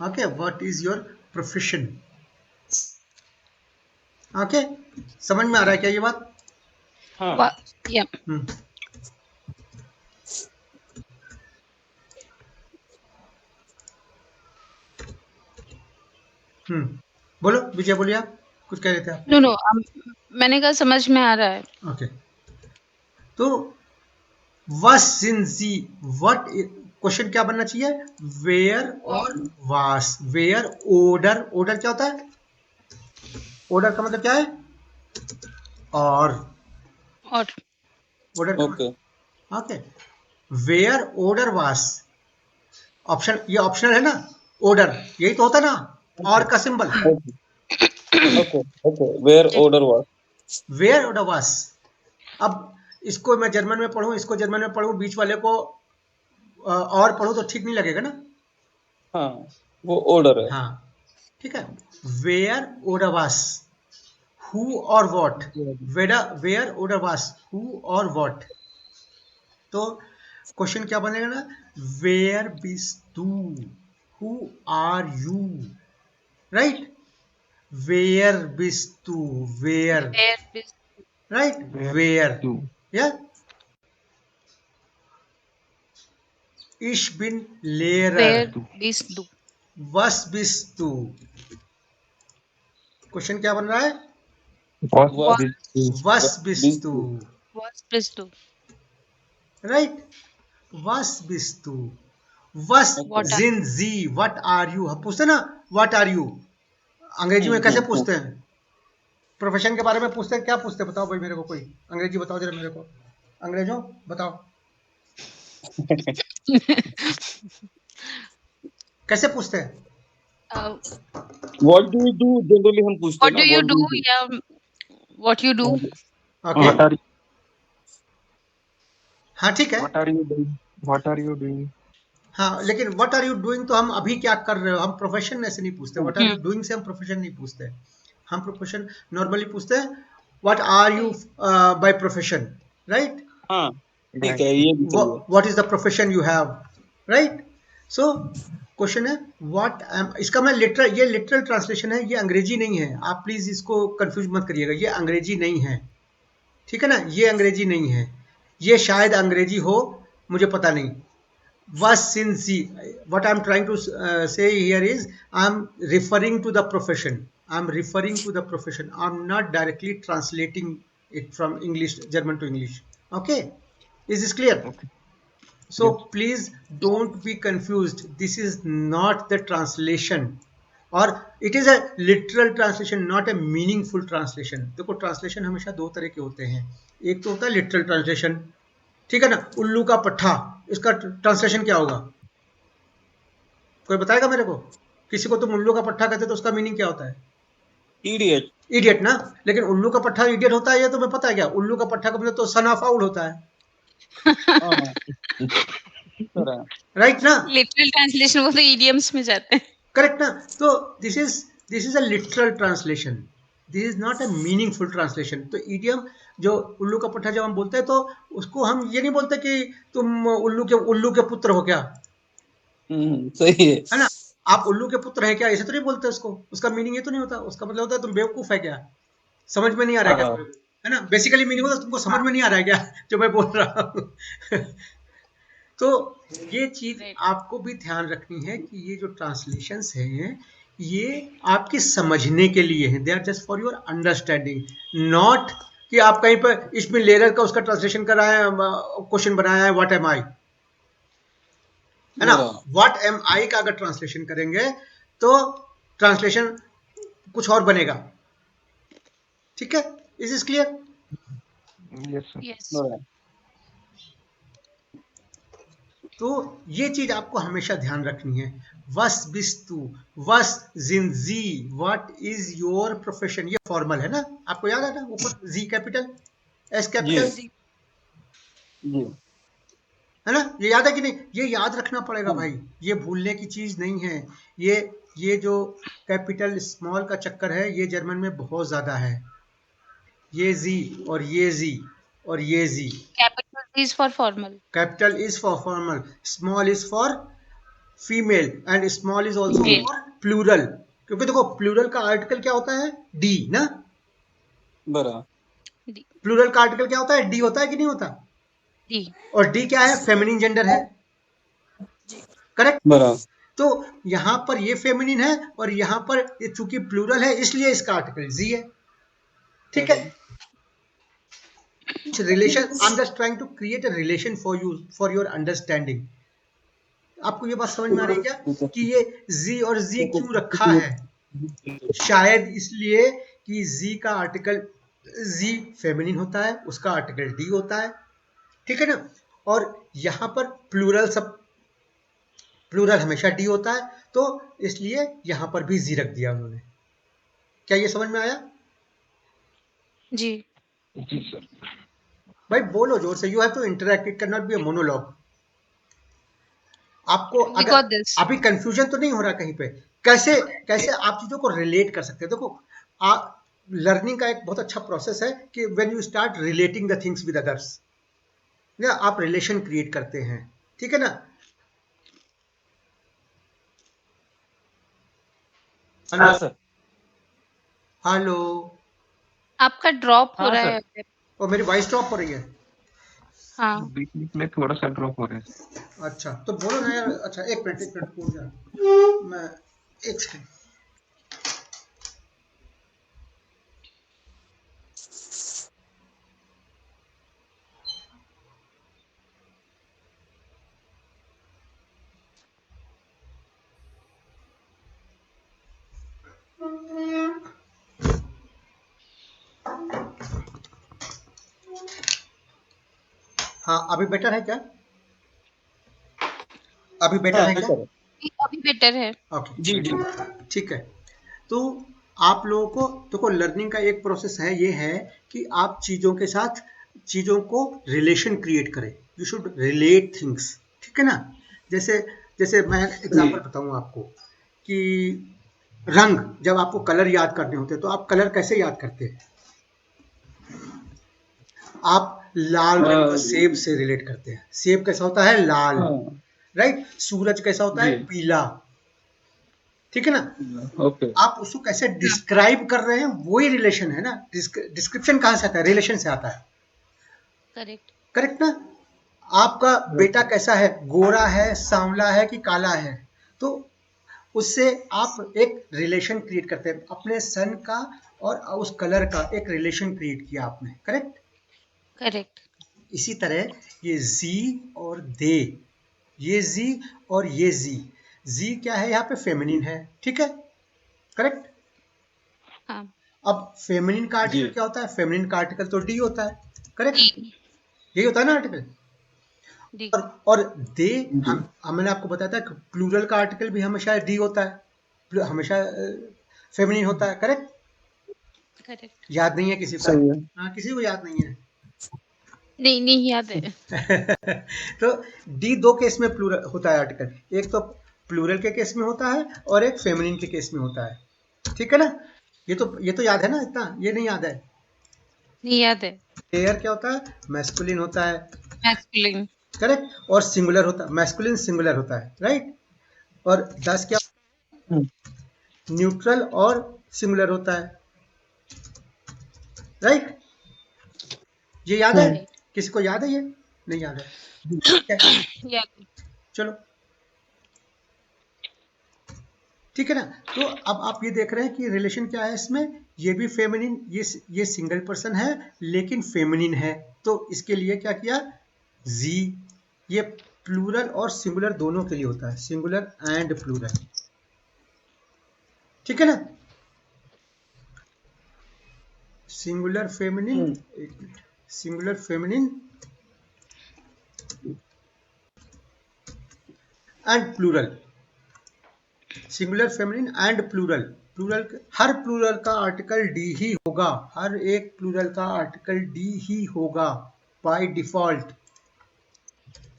Okay, what is your profession. Okay, समझ में आ रहा है क्या ये बात? हाँ Yep. बोलो विजय, बोलिए, आप कुछ कह रहे थे आप। No, मैंने कहा समझ में आ रहा है। ओके, तो was sind Sie, what, question क्या बनना चाहिए, वेयर और वास। वेयर ओडर, ओडर क्या होता है, ओडर का मतलब क्या है, और और ओडर का ओके ओके, वेयर ओडर वास। ऑप्शन, ये ऑप्शनल है ना, ओडर यही तो होता है ना, और का सिंबल, ओके ओके वेयर ऑर्डर वाज वेयर ओडर वास। अब इसको मैं जर्मन में पढ़ूं, इसको जर्मन में पढ़ूं, बीच वाले को और पढ़ूं तो ठीक नहीं लगेगा ना। हाँ वो ऑर्डर है हाँ, ठीक है, वेयर ओडर वास, who और what, where order was, who और what। तो क्वेश्चन क्या बनेगा ना, where bist du, who are you, right, where bist du, where, right, where, yeah, ich bin where Lehrer, bist du, was bist du। Question क्या बन रहा है, was was bist du, was bist du, right, was bist du, was what are sind Sie, what are you। हम पूछते ना what are you, अंग्रेजी में कैसे पूछते हैं, प्रोफेशन के बारे में पूछते हैं, क्या पूछते हैं बताओ भाई मेरे को, कोई अंग्रेजी बताओ जरा मेरे को, अंग्रेजों बताओ कैसे पूछते हैं। What do you do generally हम पूछते हैं what ना do you what do do you या what you do, okay, What are हाँ ठीक है, what are you doing? What are you doing? हाँ, लेकिन व्हाट आर यू डूइंग तो हम अभी क्या कर रहे हो, हम प्रोफेशन ऐसे नहीं पूछते, व्हाट आर यू डूइंग से हम प्रोफेशन नहीं पूछते, हम प्रोफेशन नॉर्मली पूछते हैं, what are you by profession, right, हाँ ठीक है ये भी सही है what is the profession you have, right. So question है व्हाट एम, इसका मैं लिटरल, ये लिटरल ट्रांसलेशन है, ये अंग्रेजी नहीं है, आप प्लीज इसको कंफ्यूज मत करिएगा, ये अंग्रेजी नहीं है, ठीक है ना, ये अंग्रेजी नहीं है, ये शायद अंग्रेजी हो, मुझे पता नहीं। Was since, what I'm trying to say here is I'm referring to the profession, I'm referring to the profession, I'm not directly translating it from English, German to English. Okay, is this clear? Okay. So Yes. please don't be confused, this is not the translation और it is a literal translation, not a meaningful translation. देखो translation हमेशा दो तरह के होते हैं, एक तो होता है लिटरल ट्रांसलेशन, ठीक है ना, उल्लू का पट्ठा, इसका ट्रांसलेशन क्या होगा, कोई बताएगा मेरे को? किसी को तुम उल्लू का पट्ठा कहते तो उसका मीनिंग क्या होता है? इडियट। इडियट ना, लेकिन उल्लू का पट्ठा इडियट होता है ये तुम्हें पता है क्या? उल्लू का पट्ठा का मतलब तो सन ऑफ आउल होता है, राइट ना? लिटरल ट्रांसलेशन वो तो इडियम्स में जाते हैं। करेक्ट ना? तो this is a literal translation, this is not a meaningful translation. तो इडियम जो उल्लू का पट्ठा जब हम बोलते हैं तो उसको हम ये नहीं बोलते कि तुम उल्लू के पुत्र हो क्या, सही है ना? आप उल्लू के पुत्र है क्या, ऐसे तो नहीं बोलते उसको, उसका मीनिंग ये तो नहीं होता, उसका मतलब होता है तुम बेवकूफ है क्या, समझ में नहीं आ रहा है क्या तुम्हें, है ना? बेसिकली मीनिंग होता है तुमको समझ में नहीं आ रहा है क्या जो मैं बोल रहा हूँ। तो ये चीज आपको भी ध्यान रखनी है कि ये जो ट्रांसलेशंस हैं ये आपके समझने के लिए हैं, they are just for your understanding, not कि आप कहीं पर इसमें लेरर का उसका ट्रांसलेशन कराया है, क्वेश्चन बनाया है व्हाट एम आई, है ना? व्हाट एम आई का अगर ट्रांसलेशन करेंगे तो ट्रांसलेशन कुछ और बनेगा, ठीक है? Is is clear? Yes sir. Yes तो ये चीज आपको हमेशा ध्यान रखनी है। वस बिस्तु, वस जिंजी, व्हाट इज योर प्रोफेशन, ये फॉर्मल है ना, आपको याद है ना, ऊपर जी कैपिटल एस कैपिटल, है ना? ये याद है कि नहीं? ये याद रखना पड़ेगा भाई, ये भूलने की चीज नहीं है। ये जो कैपिटल स्मॉल का चक्कर है ये जर्मन में बहुत ज्यादा है, ये जी और ये जी और ये जी। Capital is for formal, capital is for formal, small is for female and small is also male, for plural, क्योंकि देखो प्लूरल का आर्टिकल क्या होता है, डी ना, डी प्लूरल का आर्टिकल क्या होता है, डी होता है कि नहीं होता? डी और डी क्या है, फेमिनिन जेंडर है, करेक्ट? तो यहां पर ये फेमिनिन है और यहां पर ये चूंकि प्लूरल है इसलिए इसका आर्टिकल जी है, ठीक है? Relation, I am just trying to create a relation for you, for your understanding. आपको ये बात समझ में आ रही है क्या कि ये जी और जी क्यों रखा है? शायद इसलिए कि जी का आर्टिकल, जी फेमिनिन होता है, उसका आर्टिकल डी होता है, ठीक है ना? और यहां पर प्लूरल, सब प्लूरल हमेशा डी होता है, तो इसलिए यहां पर भी जी रख दिया उन्होंने। क्या ये समझ में आया? जी जी सर। भाई बोलो जोर से, you have to interact, it can not be a monologue. आपको वी अगर गॉट दिस। अभी कंफ्यूजन तो नहीं हो रहा कहीं पे, कैसे कैसे आप चीजों को रिलेट कर सकते हैं? देखो लर्निंग का एक बहुत अच्छा प्रोसेस है कि when you start relating the things with others, या आप रिलेशन क्रिएट करते हैं, ठीक है ना? Hello, sir. हेलो, आपका ड्रॉप हो हाँ रहा सर। है। और मेरी वॉइस ड्रॉप हो रही है? हाँ बीच बीच में थोड़ा सा ड्रॉप हो रहा है। अच्छा तो बोलो ना यार। अच्छा एक मिनट पूछ जा, मैं एक सेकंड। हाँ अभी बेटर है क्या? अभी बेटर है क्या? अभी बेटर है। ओके जी जी। ठीक है। तो आप लोगों को देखो लर्निंग का एक प्रोसेस है, ये है कि आप चीज़ों के साथ चीज़ों को रिलेशन क्रिएट करें, यू शुड रिलेट थिंग्स, ठीक है ना? जैसे जैसे मैं एग्जांपल बताऊं आपको कि रंग, जब आपको कलर याद करने होते हैं तो आप कलर कैसे याद करते हैं? आप लाल रंग को सेब से रिलेट करते हैं, सेब कैसा होता है, लाल, राइट? सूरज कैसा होता है, पीला, ठीक है ना? ओके। आप उसको कैसे डिस्क्राइब कर रहे हैं वही रिलेशन है ना, डिस्क्रिप्शन कहां से आता है, रिलेशन से आता है, करेक्ट करेक्ट ना? आपका बेटा कैसा है, गोरा है, सांवला है कि काला है, तो उससे आप एक रिलेशन क्रिएट करते हैं, अपने सन का और उस कलर का एक रिलेशन क्रिएट किया आपने, करेक्ट? करेक्ट। इसी तरह ये जी और दे, ये जी और ये जी, जी क्या है यहाँ पे, फेमिनिन है, ठीक है? करेक्ट। हाँ अब फेमिनिन का आर्टिकल जी क्या होता है? फेमिनिन का आर्टिकल तो डी होता है, करेक्ट, डी यही होता है ना आर्टिकल। डी और दे, जी मैंने आपको बताया था कि प्लूरल का आर्टिकल भी हमेशा डी होता है, हमेशा फेमिनिन होता है, करेक्ट। करेक्ट। याद नहीं है किसी को? सही है। हाँ, किसी को याद नहीं है। नहीं नहीं याद है। तो डी दो केस में प्लूरल होता है आर्टिकल, एक तो प्लूरल के केस में होता है और एक फेमिनिन के केस में होता है, ठीक है ना। ये तो याद है ना, इतना ये नहीं याद है। नहीं याद है। पेयर क्या होता है? मैस्कुलिन होता है, मैस्कुलिन। करेक्ट, और सिंगुलर होता है, मैस्कुलिन सिंगुलर होता है, राइट। और 10 क्या? हम्म, न्यूट्रल और सिंगुलर होता है, राइट। ये याद है? हम्म, राइट। किसी को याद है? ये नहीं याद है, ठीक है, याद है। चलो, ठीक है ना। तो अब आप ये देख रहे हैं कि रिलेशन क्या है इसमें, ये भी फेमिनिन, ये सिंगल पर्सन है लेकिन फेमिनिन है, तो इसके लिए क्या किया? जी। ये प्लूरल और सिंगुलर दोनों के लिए होता है, सिंगुलर एंड प्लूरल, ठीक है ना। सिंगुलर फेमिनिन, हम्म, एक minute, singular feminine and plural, singular feminine and plural. Plural, हर प्लूरल का आर्टिकल डी ही होगा, हर एक प्लूरल का आर्टिकल डी ही होगा बाय डिफॉल्ट,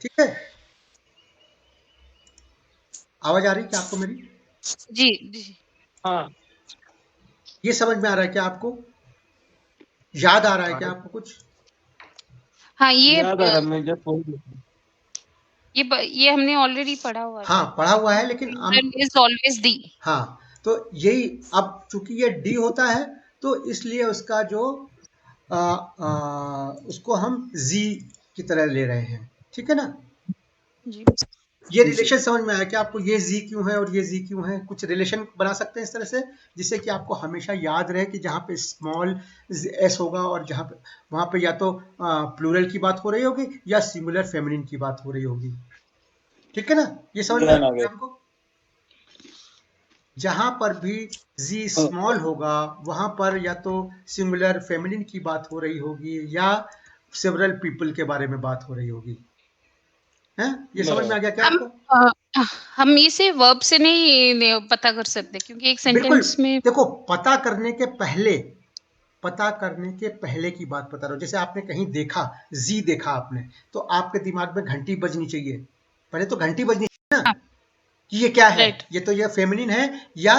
ठीक है। आवाज आ रही है क्या आपको मेरी? जी जी। हाँ ये समझ में आ रहा है क्या आपको? याद आ रहा है आ क्या रहा आपको कुछ? हाँ ये याद आ रहा है, मैं जस्ट बोल रहा ये हमने ऑलरेडी पढ़ा हुआ हाँ, था। पढ़ा हुआ है, लेकिन हम, प्लूरल इज ऑलवेज दी। हाँ, तो यही, अब चूंकि ये डी होता है तो इसलिए उसका जो उसको हम जी की तरह ले रहे हैं, ठीक है ना। जी ये हूँ। जी रिलेशन समझ में आया कि आपको ये जी क्यों है और ये जी क्यों है? कुछ रिलेशन बना सकते हैं इस तरह से जिससे कि आपको हमेशा याद रहे कि जहाँ पे स्मॉल एस होगा और जहाँ पे, वहाँ पे या तो प्लूरल की बात हो रही होगी या सिंगुलर फेमिनिन की बात हो रही होगी, ठीक है ना। ये समझ में आ ध्यान आ रहा है गया। हमको? जहां पर भी जी हाँ स्मॉल होगा वहां पर या तो सिंगुलर फेमिनिन की बात हो रही होगी या सेवरल पीपल के बारे में बात हो रही होगी, है। ये समझ में आ बराबर। गया क्या हम आपको? हम इसे वर्ब से नहीं पता कर सकते क्योंकि एक बिल्कुल। सेंटेंस में। देखो, पता करने के पहले की बात बता रहा हूँ। जैसे आपने कहीं देखा, जी देखा आपने, तो आपके दिमाग में घंटी बजनी चाहिए, पहले तो घंटी बजनी चाहिए ना हाँ कि ये क्या है, राइट। ये फेमिनिन है या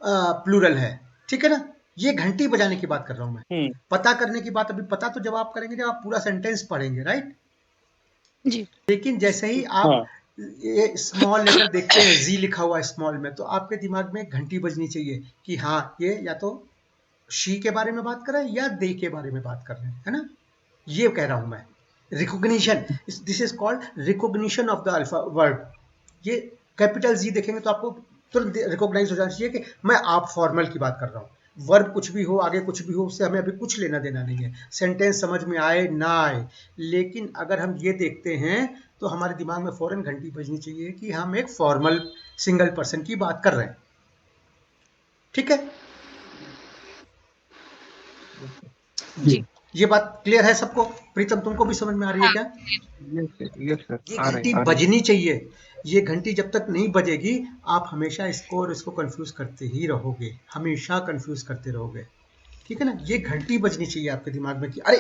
प्लूरल है, ठीक है ना। ये घंटी बजाने की बात कर रहा हूं मैं। हम्म, पता करने की बात अभी पता तो जब आप करेंगे जब आप पूरा सेंटेंस पढ़ेंगे, राइट। जी लेकिन जैसे ही आप हाँ ये स्मॉल लेटर देखते हैं, जी लिखा हुआ है स्मॉल में, तो आपके दिमाग में घंटी बजनी चाहिए कि हाँ, ये या तो शी के बारे में बात कर रहे हैं या दे के बारे में बात कर रहे हैं, है ना। ये कह रहा हूं मैं, recognition, this is called recognition of the alpha word. ये कैपिटल जी देखेंगे तो आपको तुरंत रिकॉग्नाइज हो जाना चाहिए कि मैं आप फॉर्मल की बात कर रहा हूँ। वर्ब कुछ भी हो, आगे कुछ भी हो, उससे हमें अभी कुछ लेना देना नहीं है, सेंटेंस समझ में आए ना आए। लेकिन अगर हम ये देखते हैं तो हमारे दिमाग में फौरन घंटी बजनी चाहिए कि हम एक फॉर्मल सिंगल पर्सन की बात कर रहे हैं, ठीक है। जी जी। ये बात क्लियर है सबको? प्रीतम, तुमको भी समझ में आ रही है हाँ क्या? यस सर, ये आ रहे घंटी आ रहे बजनी चाहिए। ये घंटी जब तक नहीं बजेगी आप हमेशा इसको और इसको कंफ्यूज करते ही रहोगे, हमेशा कंफ्यूज करते रहोगे, ठीक है ना। ये घंटी बजनी चाहिए आपके दिमाग में कि अरे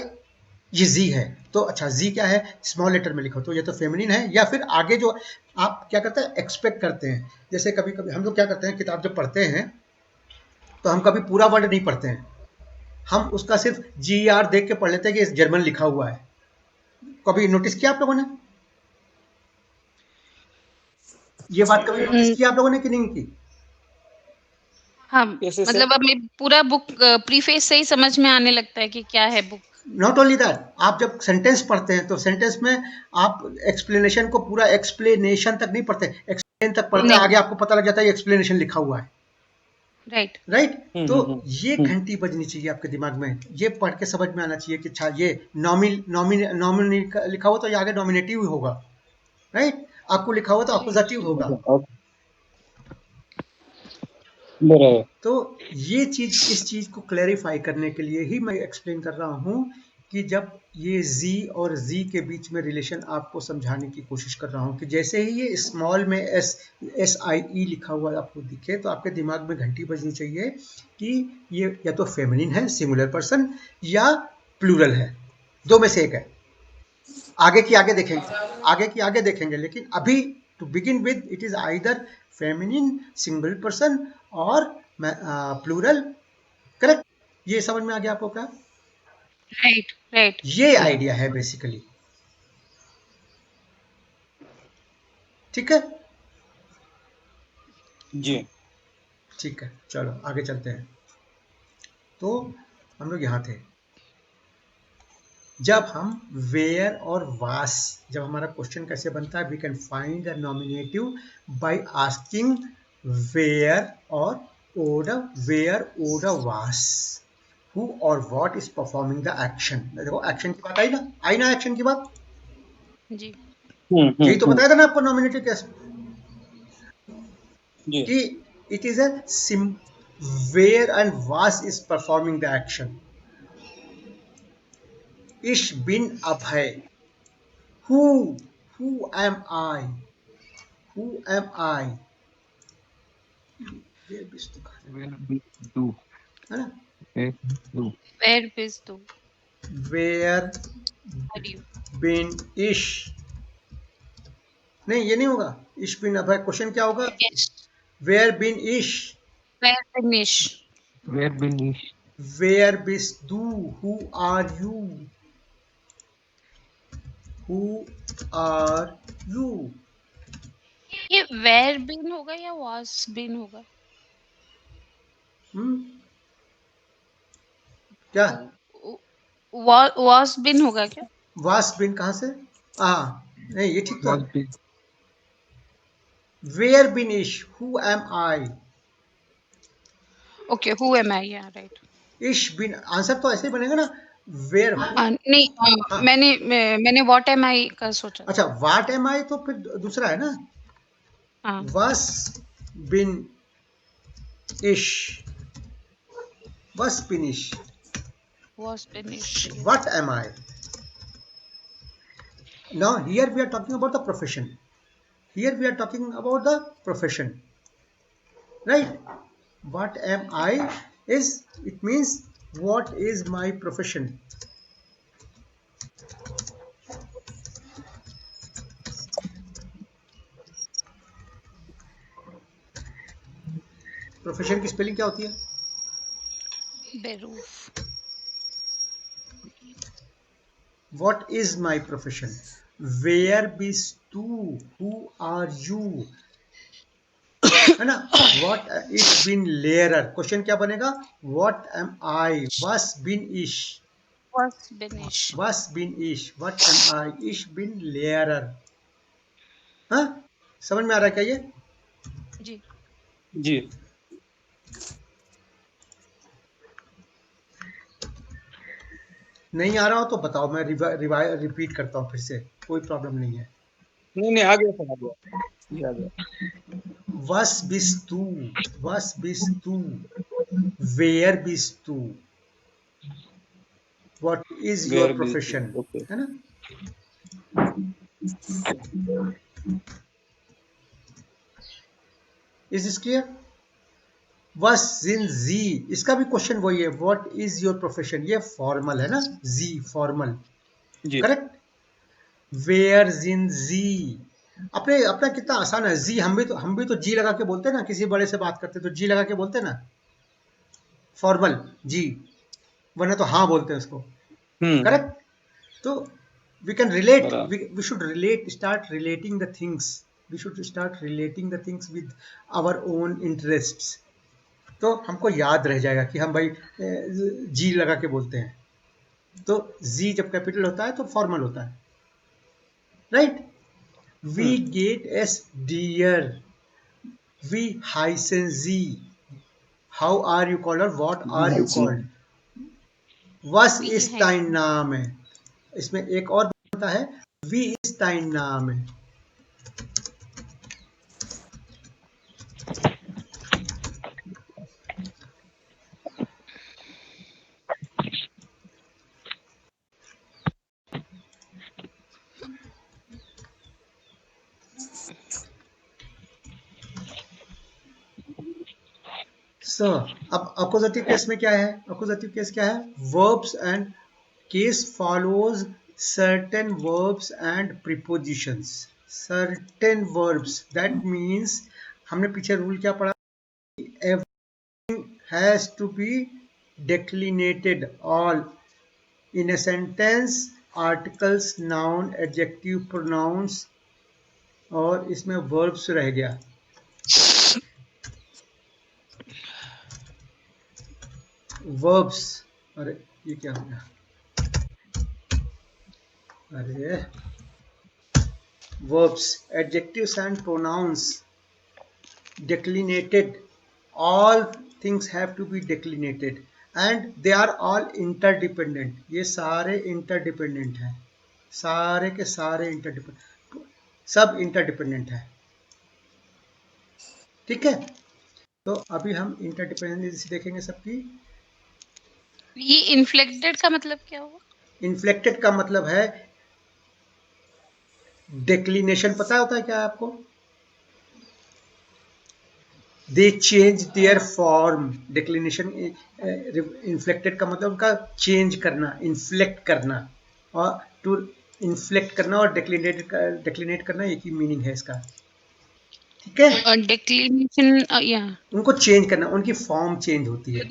ये जी है, तो अच्छा जी क्या है, स्मॉल लेटर में लिखो तो ये तो फेमिनिन है, या फिर आगे जो आप क्या करते हैं, एक्सपेक्ट करते हैं। जैसे कभी कभी हम लोग क्या करते हैं, किताब जब पढ़ते हैं तो हम कभी पूरा वर्ड नहीं पढ़ते हैं, हम उसका सिर्फ जी आर देख के पढ़ लेते हैं कि जर्मन लिखा हुआ है। कभी नोटिस किया आप लोगों ने ये बात? कभी नोटिस किया आप लोगों ने कि नहीं की? हाँ कैसे सर? मतलब हमें पूरा बुक प्रीफेस से ही समझ में आने लगता है कि क्या है बुक। नॉट ओनली दैट, आप जब सेंटेंस पढ़ते हैं तो सेंटेंस में आप एक्सप्लेनेशन को पूरा एक्सप्लेनेशन तक नहीं पढ़ते, एक्सप्लेन तक पढ़ते हैं, नहीं। आगे आपको पता लग जाता है ये एक्सप्लेनेशन लिखा हुआ है, राइट। राइट। तो हम्म, ये घंटी बजनी चाहिए आपके दिमाग में, ये पढ़ के समझ में आना चाहिए कि अच्छा ये नॉमिनी लिखा हुआ तो ये आगे नॉमिनेटिव होगा, राइट। आपको लिखा हुआ तो अपोजिटिव होगा, हम्म, बराबर। तो ये चीज, इस चीज को क्लैरिफाई करने के लिए ही मैं एक्सप्लेन कर रहा हूं कि जब ये z और z के बीच में रिलेशन आपको समझाने की कोशिश कर रहा हूं कि जैसे ही ये स्मॉल में SIE लिखा हुआ आपको दिखे तो आपके दिमाग में घंटी बजनी चाहिए कि ये या तो फेमिनिन है, सिंगुलर पर्सन, या प्लूरल है, दो में से एक है। आगे की आगे देखेंगे, लेकिन अभी to begin with it is either feminine, single person और प्लूरल। करेक्ट? ये समझ में आ गया आपको क्या? Right right. ये आइडिया है बेसिकली। ठीक है, जी। ठीक है, चलो आगे चलते हैं। तो हम लोग यहाँ थे जब हम वेयर और वास, जब हमारा क्वेश्चन कैसे बनता है, we can find the nominative by asking वेयर और ओड वास, who और what is performing the action। देखो एक्शन की बात आई ना एक्शन की बात, जी यही तो बताया था ना आपको नॉमिनेटिव कैसे, जी। कि इट इज अ सिम वेयर एंड वास इज परफॉर्मिंग द एक्शन। इश बिन अभय, who am I, वेयर बिस तो Where be do? है ना, Okay, do. वेयर बिज दो वेयर आर यू बिन इश, नहीं ये नहीं होगा, इश बिन अभय। क्वेश्चन क्या होगा, यस वेयर बिन इश, वेयर फिनिश Where beneath? वेयर बिस दू, who are you, ये वेयर बीन होगा या वाज बीन होगा? क्या वाज बीन होगा क्या? वास बिन कहां से, नहीं ये ठीक तो Was है। be वेयर बिन इश, who am I, okay who am I, या राइट। इश बिन, आंसर तो ऐसे ही बनेगा ना, वेयर। नहीं हाँ, मैंने व्हाट एम आई का सोचा था। अच्छा वाट एम आई तो फिर दूसरा है ना, हाँ वस बिन इश, वस बिन इश, was finish yes. what am I? Now here we are talking about the profession, right? What am I is, it means what is my profession। Profession की स्पेलिंग क्या होती है? बेरूफ What is my profession? Where bist tu, who are you, है ना। What is been layer, question क्या बनेगा, What am I, was been ish, was finish. what am I, ish been layer। हाँ, समझ में आ रहा है क्या ये? जी जी। नहीं आ रहा हो तो बताओ, मैं रिपीट करता हूँ फिर से, कोई प्रॉब्लम नहीं है। नहीं आ गया समझ गया, ये आ गया। Was bist du, where bist du, what is your वेयर बी, profession, ओके। है ना। Is this clear? वस इन जी, इसका भी क्वेश्चन वही है, व्हाट इज योर प्रोफेशन, ये फॉर्मल है ना, जी फॉर्मल, जी करेक्ट। वेयर इन जी, अपने अपना कितना आसान है, जी हम भी तो जी लगा के बोलते हैं ना, किसी बड़े से बात करते तो जी लगा के बोलते हैं ना, फॉर्मल जी, वरना तो हाँ बोलते हैं उसको, करेक्ट। तो we can relate, बराबर। we should start relating the things, with our own interests। तो हमको याद रह जाएगा कि हम भाई जी लगा के बोलते हैं, तो जी जब कैपिटल होता है तो फॉर्मल होता है, राइट। वी गेट एस डियर, वी हाइसन जी, हाउ आर यू कॉल्ड और व्हाट आर यू कॉल्ड, वस वी इज है टाइन नाम है। इसमें एक और बनता है, वी इज टाइन नाम है। सो अब अक्यूजेटिव केस में क्या है? अक्यूजेटिव केस क्या है? Verbs and case follows certain verbs and prepositions. Certain verbs, that means हमने पीछे रूल क्या पढ़ा? Everything has to be declinated. All in a sentence, articles, noun, adjective, pronouns, और इसमें verbs रह गया. Verbs, अरे ये क्या हो गया? अरे verbs, adjectives and pronouns declinated. All things have to be declinated and they are all interdependent. ये सारे interdependent हैं, सारे के सारे interdependent, सब interdependent है. ठीक है, तो अभी हम इंटरडिपेंडेंसी देखेंगे सबकी. ये इन्फ्लेक्टेड का मतलब क्या हुआ? इन्फ्लेक्टेड का मतलब है डिक्लिनेशन. पता होता है क्या आपको? दे change their form. Declination, inflicted का मतलब उनका चेंज करना, इन्फ्लेक्ट करना. और टू इन्फ्लेक्ट करना और डिक्लिनेट करना एक ही मीनिंग है इसका. ठीक है, और डिक्लिनेशन या उनको चेंज करना, उनकी फॉर्म चेंज होती है.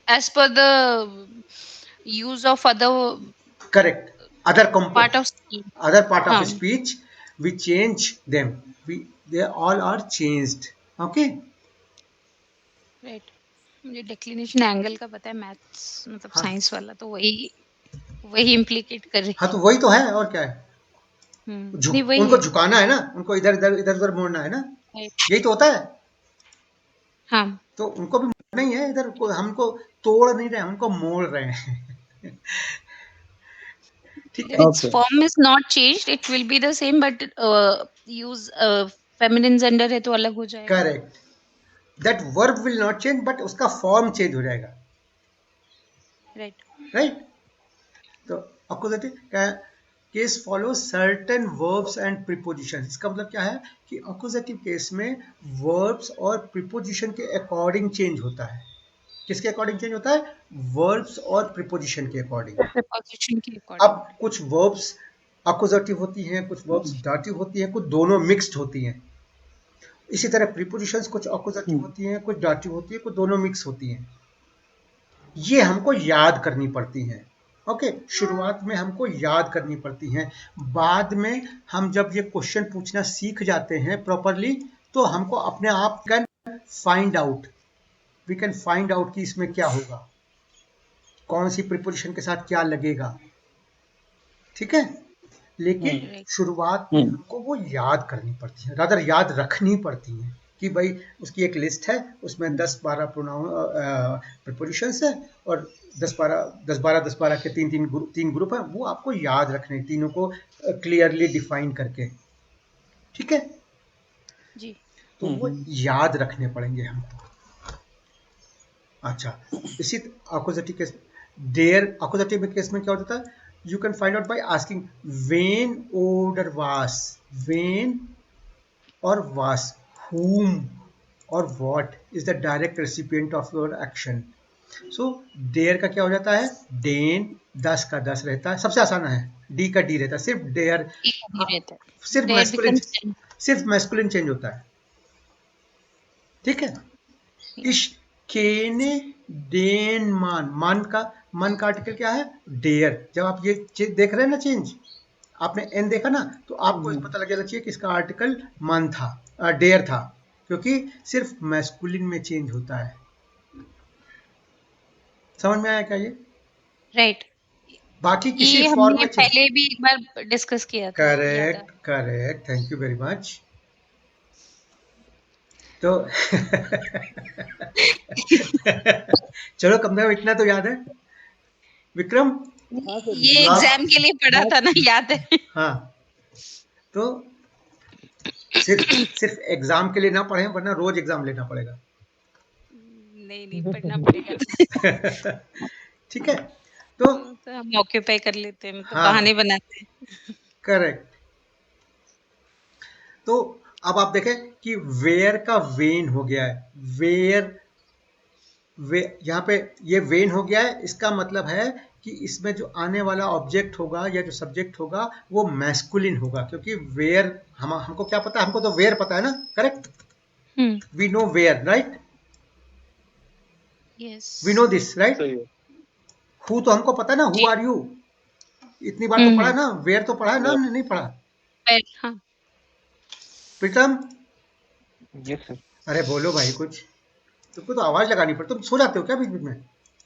as per the use of other correct. Other part of speech. other part of हाँ. speech we change them. They all are changed. Okay. Right. मुझे डिक्लिनेशन एंगल का पता है, मैथ्स मतलब हाँ. साइंस वाला, तो वही इम्प्लीकेट कर रही हाँ तो वही तो है और क्या है. नहीं वही उनको है. झुकाना है ना, उनको इधर इधर इधर उधर मोड़ना है ना. Right. यही तो होता है. हाँ. तो उनको भी मोड़ना ही है इधर. हमको तोड़ नहीं रहे, उनको मोड़ रहे हैं. ठीक है. Its form is not changed, it will be the same, but use feminine gender है तो अलग हो जाएगा. Correct. That verb will not change but उसका फॉर्म चेंज हो जाएगा. राइट. राइट. तो accusative case follow certain verbs and preposition. इसका मतलब क्या है कि अक्यूजेटिव केस में वर्ब्स और प्रीपोजिशन के अकॉर्डिंग चेंज होता है. किसके अकॉर्डिंग चेंज होता है? वर्ब्स और प्रीपोजिशन के अकॉर्डिंग. प्रीपोजिशन के अकॉर्डिंग. अब कुछ वर्ब्स अक्यूजेटिव होती हैं, कुछ वर्ब्स डाटिव होती हैं, कुछ दोनों मिक्स्ड होती हैं. इसी तरह प्रीपोजिशंस कुछ अक्यूजेटिव होती हैं, कुछ डाटिव होती है, कुछ दोनों मिक्स होती हैं. ये हमको याद करनी पड़ती हैं. ओके, शुरुआत में हमको याद करनी पड़ती हैं. बाद में हम जब ये क्वेश्चन पूछना सीख जाते हैं प्रॉपरली, तो हमको अपने आप can find out, we can find out कि इसमें क्या होगा, कौन सी प्रीपोजिशन के साथ क्या लगेगा. ठीक है, लेकिन शुरुआत में हमको वो याद करनी पड़ती है, रादर याद रखनी पड़ती है कि भाई उसकी एक लिस्ट है, उसमें 10-12 प्रीपोजिशंस है और 10-12 के तीन ग्रुप हैं. वो आपको याद रखने, तीनों को क्लियरली डिफाइन करके. ठीक है जी. तो वो याद रखने पड़ेंगे हमको. अच्छा, इसी अक्यूजेटिव केस, देयर अक्यूजेटिव केस में क्या होता है? You can find out by asking when oder was, when or was, whom or what is the direct recipient of your action. So there का क्या हो जाता है? Den, 10 का 10 रहता है, सबसे आसान है. D का D रहता है, सिर्फ there, सिर्फ मैस्कुलिन चेंज होता है. ठीक है. इश्केने डेन मान, मन का आर्टिकल क्या है? डेयर. जब आप ये देख रहे हैं ना चेंज, आपने एन देखा ना, तो आपको पता लग जाना चाहिए कि इसका आर्टिकल मन था, डेयर था, क्योंकि सिर्फ मैस्कुलिन में चेंज होता है. समझ में आया क्या ये? राइट. बाकी किसी फॉर्म में पहले भी एक बार डिस्कस किया था. Correct. Thank you very much. तो चलो कम से कम इतना तो याद है. विक्रम, ये एग्जाम के लिए पढ़ा था ना, याद है. हाँ, तो सिर्फ एग्जाम के लिए ना पढ़े, वरना रोज एग्जाम लेना पड़ेगा. नहीं पढ़ना पड़ेगा. ठीक है, तो हम ऑक्यूपाई कर लेते हैं, मतलब बहाने बनाते हैं. करेक्ट. तो अब आप देखें कि वेयर का वेन हो गया है, वेयर यहाँ पे ये वेन हो गया है, इसका मतलब है कि इसमें जो आने वाला ऑब्जेक्ट होगा या जो सब्जेक्ट होगा वो मैस्कुलिन होगा, क्योंकि वेयर हमको क्या पता है, हमको तो वेयर पता है ना, करेक्ट, वी नो वेयर, right, yes we know this, right, सही है। हु तो हमको पता है ना, हु आर यू, इतनी बार तो पढ़ा है ना, वेयर तो पढ़ा है ना, नहीं पढ़ा, हाँ प्रीतम, यस सर। अरे बोलो भाई कुछ, तुमको तो आवाज लगानी पड़ती, तुम सो जाते हो क्या बीच बीच में?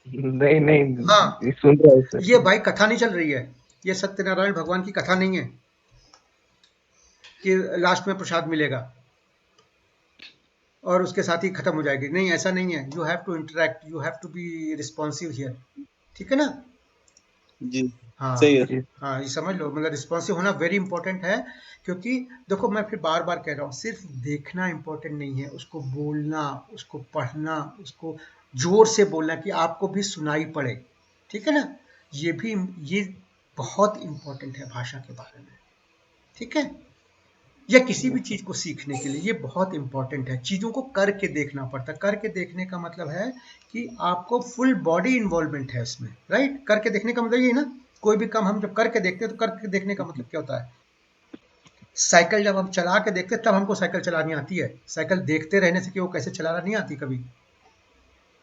नहीं नहीं, हाँ, ये सुन रहा है सर। ये भाई कथा नहीं चल रही है, ये सत्यनारायण भगवान की कथा नहीं है कि लास्ट में प्रसाद मिलेगा और उसके साथ ही खत्म हो जाएगी, नहीं ऐसा नहीं है, you have to interact, you have to be responsive here, ठीक है ना? जी हाँ सही है। जी हाँ, ये समझ लो, मतलब रिस्पॉन्सिव होना वेरी इंपॉर्टेंट है, क्योंकि देखो मैं फिर बार बार कह रहा हूँ, सिर्फ देखना इंपॉर्टेंट नहीं है, उसको बोलना, उसको पढ़ना, उसको जोर से बोलना कि आपको भी सुनाई पड़े, ठीक है ना? ये भी, ये बहुत इंपॉर्टेंट है भाषा के बारे में, ठीक है, या किसी भी चीज को सीखने के लिए ये बहुत इंपॉर्टेंट है, चीजों को करके देखना पड़ता है, करके देखने का मतलब है कि आपको फुल बॉडी इन्वॉल्वमेंट है इसमें, राइट, करके देखने का मतलब ये ना, कोई भी काम हम जब करके देखते हैं तो करके देखने का मतलब क्या होता है, साइकिल जब हम चला के देखते हैं तब हमको साइकिल चलानी आती है, साइकिल देखते रहने से कि वो कैसे चलाना नहीं आती, कभी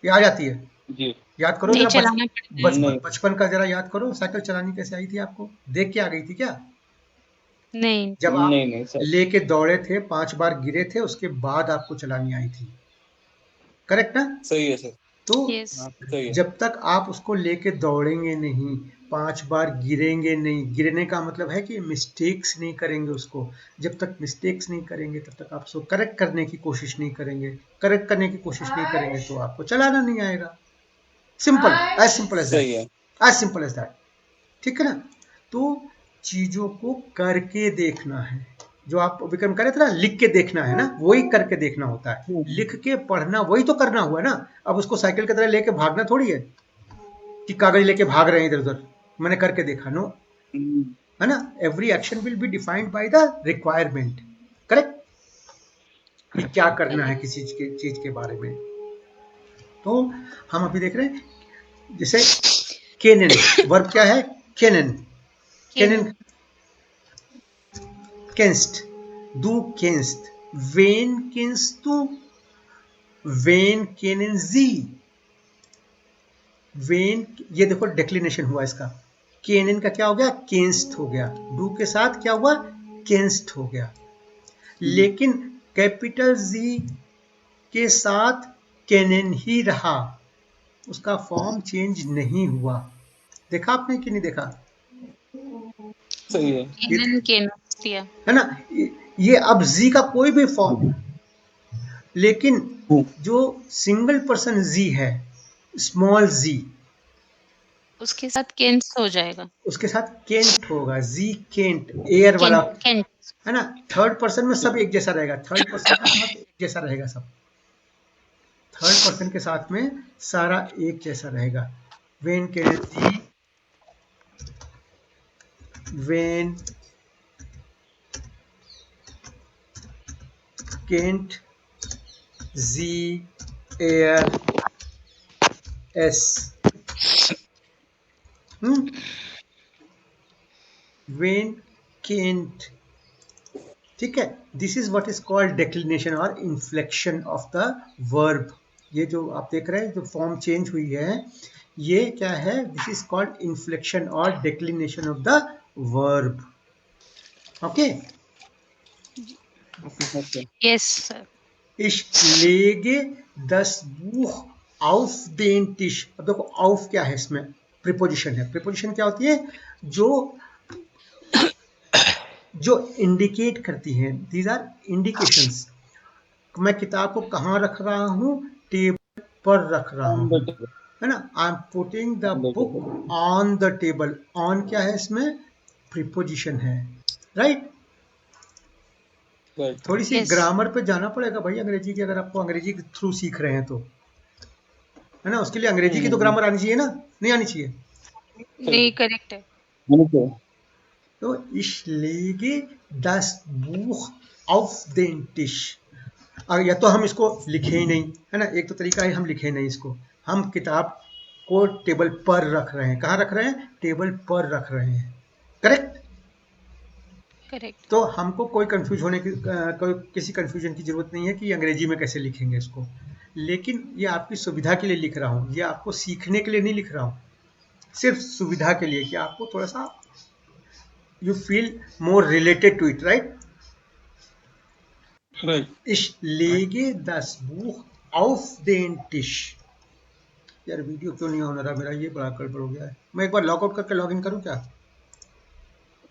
ये आ जाती है, जी याद करो नहीं जरा, चलाना पड़ता है। नहीं बचपन का जरा याद करो, साइकिल चलानी कैसे आई थी आपको, देख के आ गई थी क्या? नहीं जब आप नहीं नहीं सर। लेके दौड़े थे, 5 बार गिरे थे, उसके बाद आपको चलानी आई थी, करेक्ट ना? सही है सर। तो यस हाँ सही है। जब तक आप उसको लेके दौड़ेंगे नहीं, 5 बार गिरेंगे नहीं, गिरने का मतलब है कि मिस्टेक्स नहीं करेंगे उसको, जब तक मिस्टेक्स नहीं करेंगे तब तक आप उसको करेक्ट करने की कोशिश नहीं करेंगे, करेक्ट करने की कोशिश नहीं करेंगे तो आपको चलाना नहीं आएगा, सिंपल एज सही है। That, as simple as that, ठीक है ना? तो चीजों को करके देखना है, जो आप विक्रम कह रहे थे ना, लिख के देखना है ना, वही करके देखना होता है, लिख के पढ़ना वही तो करना हुआ ना, अब उसको साइकिल की तरह लेके भागना थोड़ी है कि कागज लेके भाग रहे हैं इधर उधर, मैंने करके देखा, नो, है ना, every action will be defined by the requirement, correct, कि क्या करना है किसी चीज के बारे में। तो हम अभी देख रहे हैं जैसे केनन, वर्ब क्या है, केनन, केनन, kennst, du kennst, wen kennst du, wen kennen sie, wen, ये देखो डिक्लिनेशन हुआ इसका, केनन का क्या हो गया, केंस्ट हो गया, डू के साथ क्या हुआ, केंस्ट हो गया, लेकिन कैपिटल जी के साथ केनन ही रहा, उसका फॉर्म चेंज नहीं हुआ, देखा आपने कि नहीं देखा? सही है। केनन केनस्टिया है ना, ये अब जी का कोई भी फॉर्म, लेकिन जो सिंगल पर्सन जी है, स्मॉल जी, उसके साथ केन्स हो जाएगा। उसके साथ केंट होगा, जी केंट, एयर वाला, केंट केंट है ना, थर्ड पर्सन में सब एक जैसा रहेगा, थर्ड पर्सन के साथ एक जैसा रहेगा सब, थर्ड पर्सन के साथ में सारा एक जैसा रहेगा, वेन केनेथ जी, वेन केंट जी, एयर एस, वेन केंट, ठीक है, this is what is called declination और इन्फ्लेक्शन ऑफ द वर्ब, ये जो आप देख रहे हैं जो फॉर्म चेंज हुई है, ये क्या है, दिस इज कॉल्ड इन्फ्लेक्शन और declination of the verb, okay. Yes sir Ich lege das Buch auf den Tisch, अब देखो auf क्या है इसमें, प्रीपोजिशन है, प्रीपोजिशन क्या होती है, जो जो इंडिकेट करती हैं, दीज आर इंडिकेशंस, मैं किताब को कहाँ रख रहा हूँ, टेबल पर रख रहा हूँ, है ना, I am putting the book on the table, on क्या है इसमें, प्रीपोजिशन है, राइट, थोड़ी सी यस ग्रामर पे जाना पड़ेगा भाई अंग्रेजी की, अगर आपको अंग्रेजी के थ्रू सीख रहे हैं तो, है ना, उसके लिए अंग्रेजी की तो ग्रामर आनी चाहिए ना, नहीं आनी चाहिए, नहीं करेक्ट है। तो ich lege das Buch auf den Tisch। या तो हम इसको लिखे ही नहीं, है ना, एक तो तरीका है हम लिखे नहीं इसको, हम किताब को टेबल पर रख रहे हैं। कहाँ रख रहे हैं? टेबल पर रख रहे हैं। करेक्ट? करेक्ट। तो हमको कोई कंफ्यूज होने की कोई किसी कंफ्यूजन की जरूरत नहीं है कि अंग्रेजी में कैसे लिखेंगे इसको, लेकिन ये आपकी सुविधा के लिए लिख रहा हूँ, ये आपको सीखने के लिए नहीं लिख रहा हूँ, सिर्फ सुविधा के लिए कि आपको थोड़ा सा you feel more related to it, right? Right. Ich lege das Buch auf den Tisch। यार वीडियो क्यों नहीं होना रहा मेरा, ये बड़ा गड़बड़ हो गया है। मैं एक बार लॉगआउट करके लॉग इन करूँ क्या?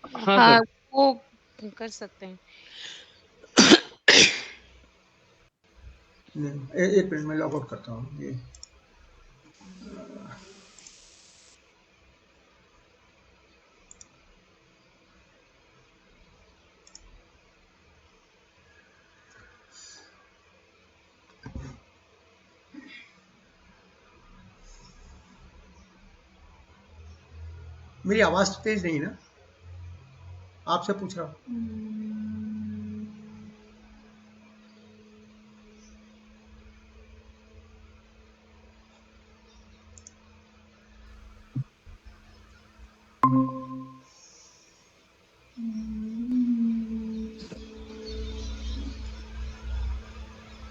हाँ हाँ, सर। वो कर सकते हैं। नहीं, एक मिनट में लॉगआउट करता हूँ ये। मेरी आवाज तो तेज नहीं ना? आपसे पूछ रहा हूँ।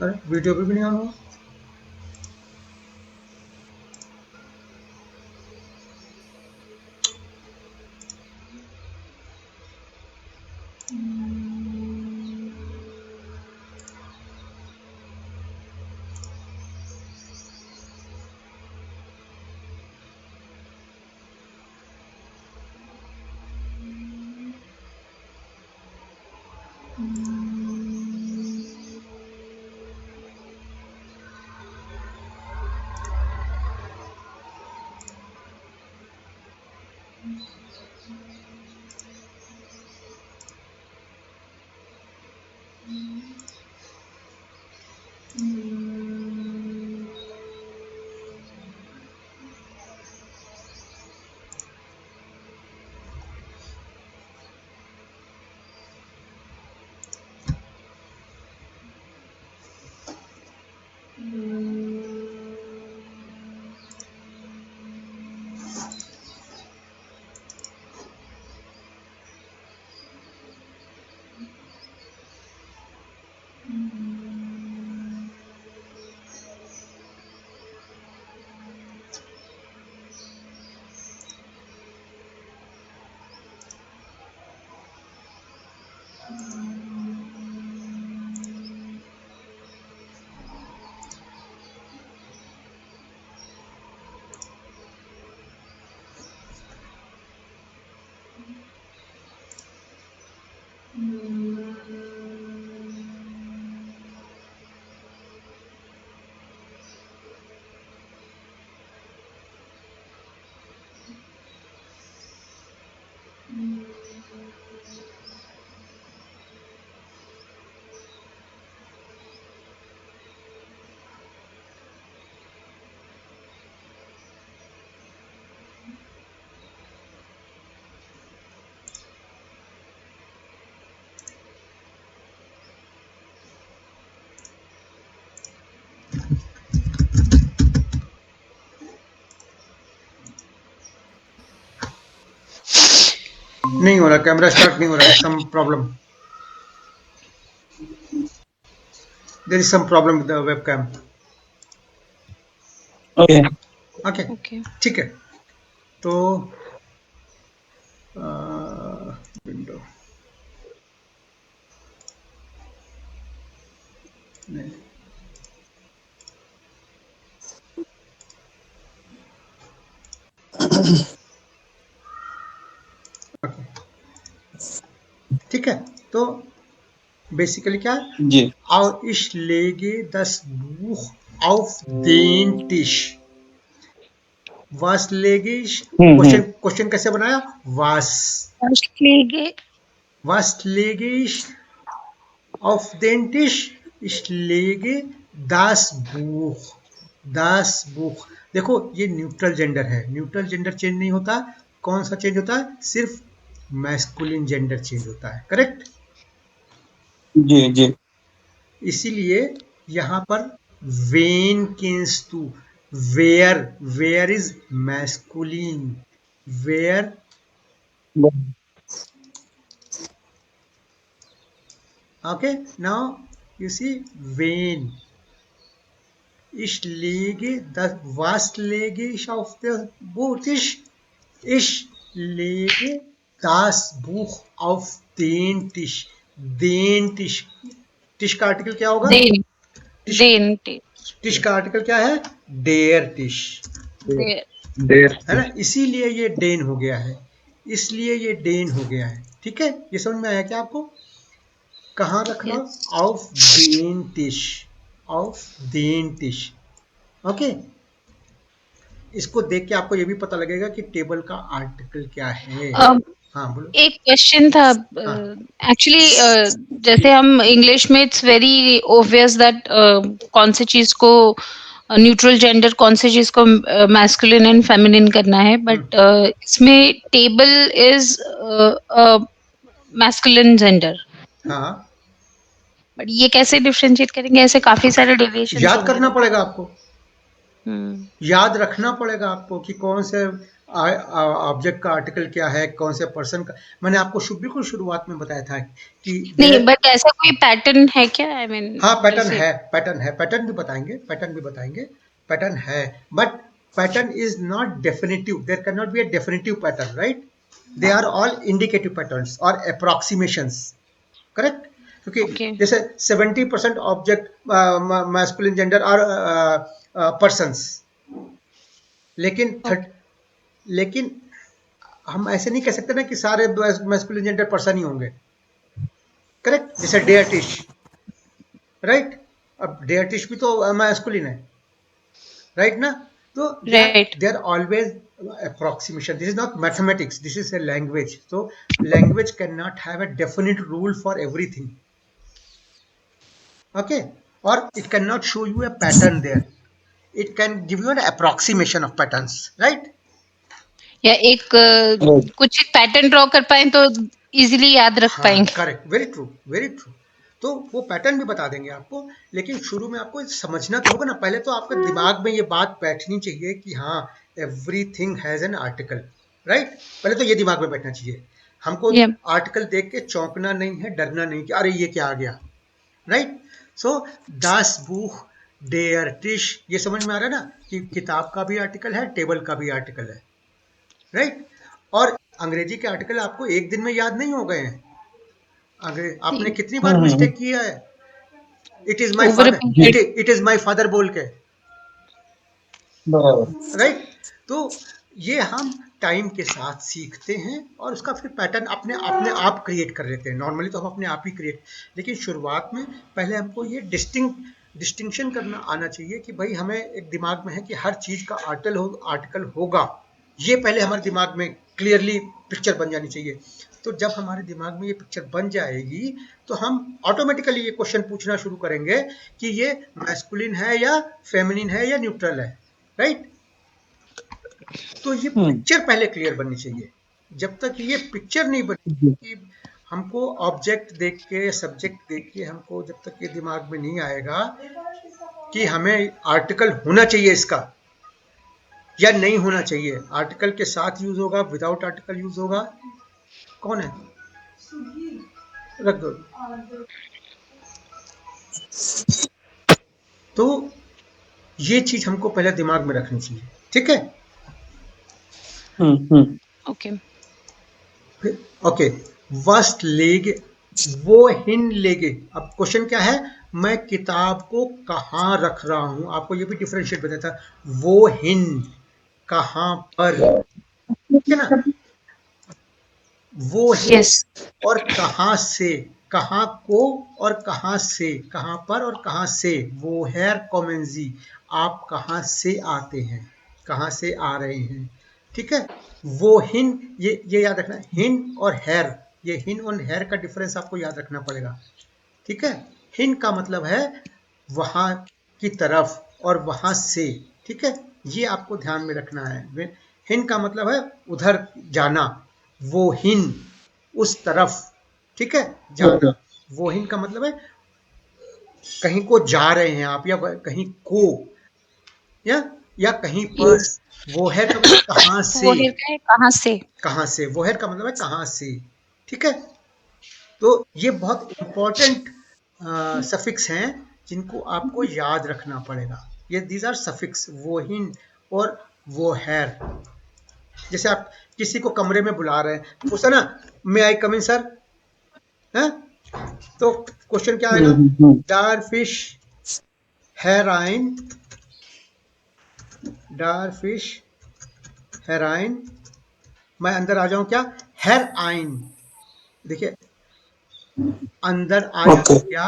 अरे वीडियो भी नहीं ऑन हुआ। नहीं हो रहा, कैमरा स्टार्ट नहीं हो रहा है, some problem, there is some problem with the webcam. Okay. Okay, okay. ठीक है। तो विंडो नहीं, ठीक है। तो बेसिकली क्या है? जी। Ich lege das Buch auf den Tisch। Was lege ich? Question कैसे बनाया? Was lege ich auf den Tisch? Ich lege das Buch। देखो ये न्यूट्रल जेंडर है, न्यूट्रल जेंडर चेंज नहीं होता। कौन सा चेंज होता है? सिर्फ मैस्कुलिन जेंडर चेंज होता है। करेक्ट? जी जी इसीलिए यहाँ पर वेन किंस्तु, वेयर, वेयर इज मैस्कुलिन, वेयर, okay, now you see vein. Ich lege das, was lege ich auf den Tisch? Ich lege das Buch auf den Tisch. Den Tisch. टिश का आर्टिकल क्या होगा? देन टिश, देन टिश का आर्टिकल क्या है? डेयर टिश, देर है ना? इसीलिए ये डेन हो गया है, इसलिए ये डेन हो गया है। ठीक है, ये समझ में आया क्या आपको? कहाँ रखना? ऑफ देन टिश, ऑफ देन टिश। ओके, इसको देख के आपको ये भी पता लगेगा कि टेबल का आर्टिकल क्या है। हाँ बोलो। एक क्वेश्चन था हाँ एक्चुअली जैसे हम इंग्लिश में इट्स वेरी ऑब्वियस दैट कौन सी चीज को न्यूट्रल जेंडर, कौन सी चीज को मैस्कुलिन एंड फेमिनिन करना है, बट इसमें टेबल इज मैस्कुलिन जेंडर, हाँ, बट ये कैसे डिफरेंशिएट करेंगे? ऐसे काफी सारे डेविएशंस याद करना पड़ेगा आपको, हम्म याद रखना पड़ेगा आपको कि कौन से ऑब्जेक्ट का आर्टिकल क्या है, कौन से पर्सन का। मैंने आपको बिल्कुल शुरुआत में बताया था कि नहीं, बट ऐसा कोई पैटर्न है क्या? आई मीन हाँ पैटर्न है, पैटर्न है, पैटर्न भी बताएंगे, पैटर्न भी बताएंगे, पैटर्न है, but pattern is not definitive, there can not be a definitive pattern, right? They are all indicative patterns और अप्रोक्सीमेशंस, करेक्ट? क्योंकि Okay. जैसे 70% ऑब्जेक्ट मैस्कुलिन जेंडर और पर्सन्स, लेकिन लेकिन हम ऐसे नहीं कह सकते ना कि सारे मैस्कुलिन जेंडर पर्सन ही होंगे, करेक्ट? जैसे डेयरटिश, राइट? अब डेयरटिश भी तो मैस्कुलिन है, राइट ना? तो Right. They are always approximation. This is not mathematics, this is a language. So language cannot have a definite rule for everything, okay? Or it cannot show you a pattern there, it can give you an approximation of patterns, right? या एक कुछ pattern draw कर पाए तो easily याद रख पाएंगे। Correct, very true, very true. तो वो पैटर्न भी बता देंगे आपको, लेकिन शुरू में आपको समझना तो होगा ना। पहले तो आपके दिमाग में ये बात बैठनी चाहिए कि हाँ everything has an article, right? पहले तो ये दिमाग में बैठना चाहिए। हमको आर्टिकल देख के चौंकना नहीं है, डरना नहीं कि अरे ये क्या आ गया, राइट? सो दास बुख डेयर टिश, ये समझ में आ रहा है ना कि किताब का भी आर्टिकल है, टेबल का भी आर्टिकल है, राइट? और अंग्रेजी के आर्टिकल आपको एक दिन में याद नहीं हो गए हैं। आपने कितनी बार मिस्टेक किया है, it is my father, it is my father बोल के, राइट? तो ये हम टाइम के साथ सीखते हैं और उसका फिर पैटर्न अपने आप क्रिएट कर लेते हैं। नॉर्मली तो हम अपने आप ही क्रिएट, लेकिन शुरुआत में पहले हमको ये डिस्टिंक्शन करना आना चाहिए कि भाई हमें एक दिमाग में है कि हर चीज का आर्टिकल होगा, ये पहले हमारे दिमाग में क्लियरली पिक्चर बन जानी चाहिए। तो जब हमारे दिमाग में ये पिक्चर बन जाएगी तो हम ऑटोमेटिकली ये क्वेश्चन पूछना शुरू करेंगे कि ये मैस्कुलिन है या फेमिनिन है या न्यूट्रल है, राइट? तो ये पिक्चर पहले क्लियर बननी चाहिए। जब तक ये पिक्चर नहीं बनी कि हमको ऑब्जेक्ट देख के, सब्जेक्ट देख के, हमको जब तक ये दिमाग में नहीं आएगा कि हमें आर्टिकल होना चाहिए इसका या नहीं होना चाहिए, आर्टिकल के साथ यूज होगा, विदाउट आर्टिकल यूज होगा, कौन है? रख दो। तो ये चीज हमको पहले दिमाग में रखनी चाहिए, ठीक है? ओके ओके, वस्ट लेगे, वो हिन लेगे। अब क्वेश्चन क्या है, मैं किताब को कहाँ रख रहा हूं, आपको ये भी डिफरेंशिएट बताया था, वो हिन कहाँ पर, ठीक है ना? वो हिन और कहाँ से, कहाँ को और कहाँ से, कहाँ पर और कहाँ से, वो हैर कॉमेंजी, आप कहाँ से आते हैं, कहाँ से आ रहे हैं, ठीक है? वो हिन, ये याद रखना, हिन और हैर, ये हिन और हैर का डिफरेंस आपको याद रखना पड़ेगा, ठीक है? हिन का मतलब है वहां की तरफ और वहां से, ठीक है? ये आपको ध्यान में रखना है। हिन का मतलब है उधर जाना, वो हिन उस तरफ, ठीक है, जाना। वोहिन का मतलब है कहीं को जा रहे हैं आप, या कहीं को, या कहीं पर। Yes. वोहर का मतलब कहाँ से, वो है क्या, कहाँ से? कहाँ से, वोहर का मतलब है कहाँ से। ठीक है, तो ये बहुत इंपॉर्टेंट सफिक्स हैं जिनको आपको याद रखना पड़ेगा। ये दीज आर सफिक्स, वोहिन और वोहर। जैसे आप किसी को कमरे में बुला रहे हैं, पूछा ना मे आई कम इन सर, है? तो क्वेश्चन क्या आएगा? डार फिश हेराइन, डार फिश हेराइन। मैं अंदर आ जाऊं क्या? हेर आइन। देखिए अंदर आ जाऊं क्या,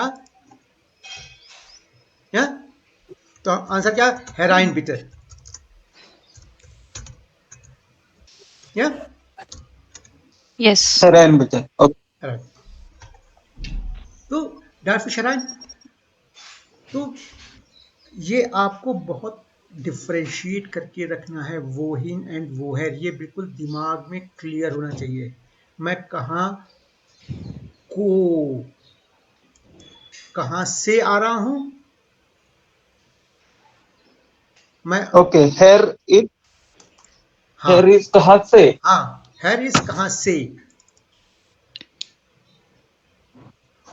या? तो आंसर क्या? हेराइन बिटर, या? Yes. Heroin bitter. Okay. Heroin. तो डार फिश हेराइन, तो ये आपको बहुत डिफ्रेंशिएट करके रखना है, वोहिन एंड वोहर। ये बिल्कुल दिमाग में क्लियर होना चाहिए। मैं कहाँ को, कहाँ से आ रहा हूं, मैं। Okay. Hair is हाँ कहाँ से? हाँ, हेर इज कहाँ से,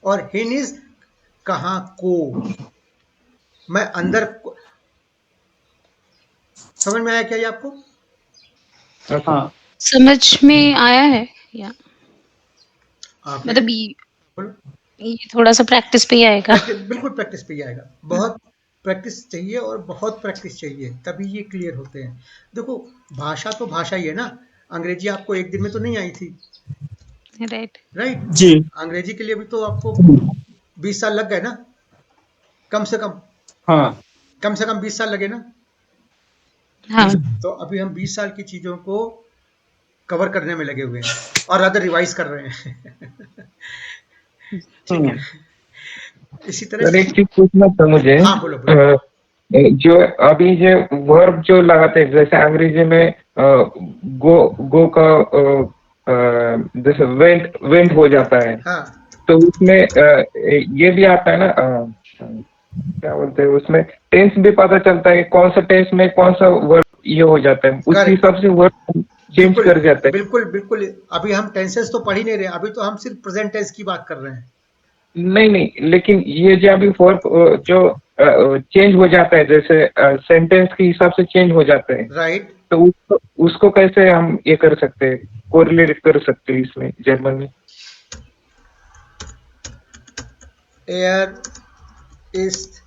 और हिन इज कहाँ को। मैं अंदर को, समझ में आया क्या ये आपको? अच्छा। हाँ. समझ में आया है या आपने मतलब बोलो। ये थोड़ा सा प्रैक्टिस पे ही आएगा। बिल्कुल प्रैक्टिस पे ही आएगा, बहुत प्रैक्टिस चाहिए, और बहुत प्रैक्टिस चाहिए तभी ये क्लियर होते हैं। देखो भाषा तो भाषा ही है ना, अंग्रेजी आपको एक दिन में तो नहीं आई थी, राइट। राइट? जी. अंग्रेजी के लिए भी तो आपको 20 साल लग गए ना, कम से कम, हाँ. कम से कम 20 साल लगे ना। हाँ। तो अभी हम 20 साल की चीजों को कवर करने में लगे हुए हैं, और अदर रिवाइज कर रहे हैं। ठीक है, इसी तरह सर से। एक चीज पूछना था मुझे, हाँ बोलो बोलो। जो अभी जो वर्ब जो लगाते हैं, जैसे अंग्रेजी में गो, गो का जैसे वेंट, वेंट हो जाता है, हाँ तो उसमें ये भी आता है ना, क्या बोलते हैं, उसमें टेंस भी पता चलता है कि कौन सा टेंस में कौन सा वर्ब ये हो जाता है, उस करेक्ट, हिसाब से वर्ब चेंज बिल्कुल कर जाता है। बिल्कुल बिल्कुल। अभी हम टेंसेस तो पढ़ ही नहीं रहे, अभी तो हम सिर्फ प्रेजेंट टेंस की बात कर रहे हैं। नहीं नहीं, लेकिन ये जो अभी वर्ब जो चेंज हो जाता है, जैसे सेंटेंस के हिसाब से चेंज हो जाता है, राइट, तो उसको कैसे हम ये कर सकते हैं, कोरिलेट कर सकते हैं इसमें जर्मन में? एयर इस्ट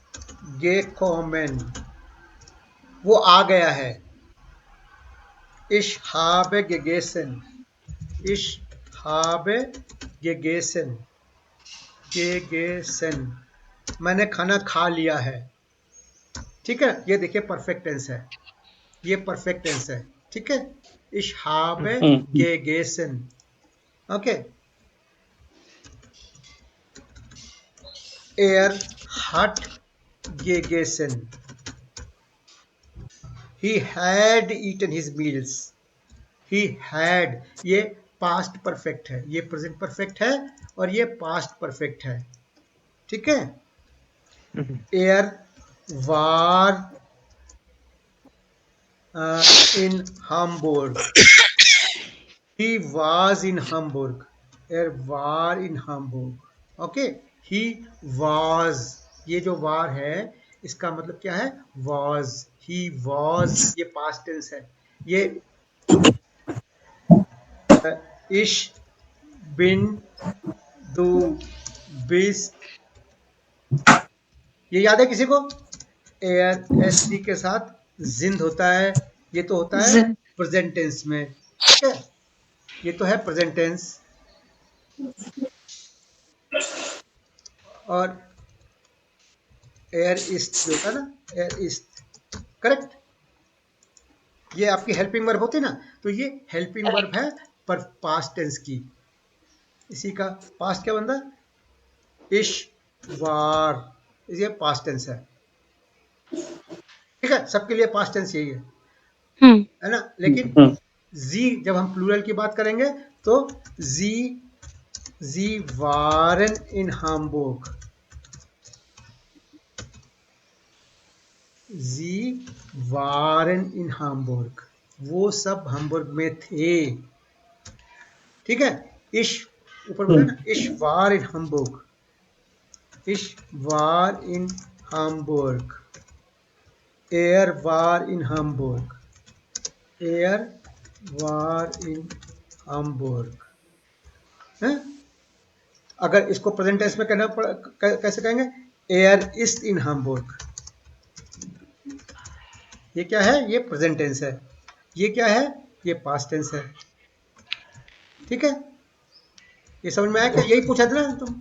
गेकोमेन, वो आ गया है। इश habe gegessen, इश habe gegessen, gegessen, मैंने खाना खा लिया है। ठीक है, ये देखिए परफेक्ट टेंस है, ये परफेक्ट टेंस है। ठीक है, इश habe gegessen। Okay, er hat gegessen, he had eaten his meals, he had, ये पास्ट परफेक्ट है, ये प्रेजेंट परफेक्ट है, और ये पास्ट परफेक्ट है। ठीक है, air war in Hamburg, he was in Hamburg, er war in Hamburg। Okay, he was, ये जो वार है इसका मतलब क्या है? was, he was, ये पास्ट टेंस है। ये इश बिन दू बिस, ये याद है किसी को? एयर एस सी के साथ जिंद होता है, ये तो होता है ज- प्रेजेंट टेंस में। ठीक है, ये तो है प्रेजेंट टेंस, और एयर ईस्ट जो होता है ना, एयर ईस्ट, करेक्ट, ये आपकी हेल्पिंग वर्ब होती है ना, तो ये हेल्पिंग वर्ब है पर पास्ट टेंस की। इसी का पास्ट क्या बनता है? इश वार, ये पास्ट टेंस है। ठीक है, सबके लिए पास्ट टेंस यही है ना। लेकिन जी जब हम प्लूरल की बात करेंगे तो जी Sie waren in Hamburg. Sie waren in Hamburg. वो सब hamburg में थे. ठीक है. Ich ऊपर बोला ना, ich war in Hamburg. Ich war in Hamburg. Er war in Hamburg. Er war in Hamburg. है? अगर इसको प्रेजेंट टेंस में कहना कैसे कहेंगे? Er ist in Hamburg. ये क्या है? ये प्रेजेंट टेंस है. ये क्या है? ये पास्ट टेंस है. ठीक है. ये समझ में आया क्या? यही पूछा था ना तुम.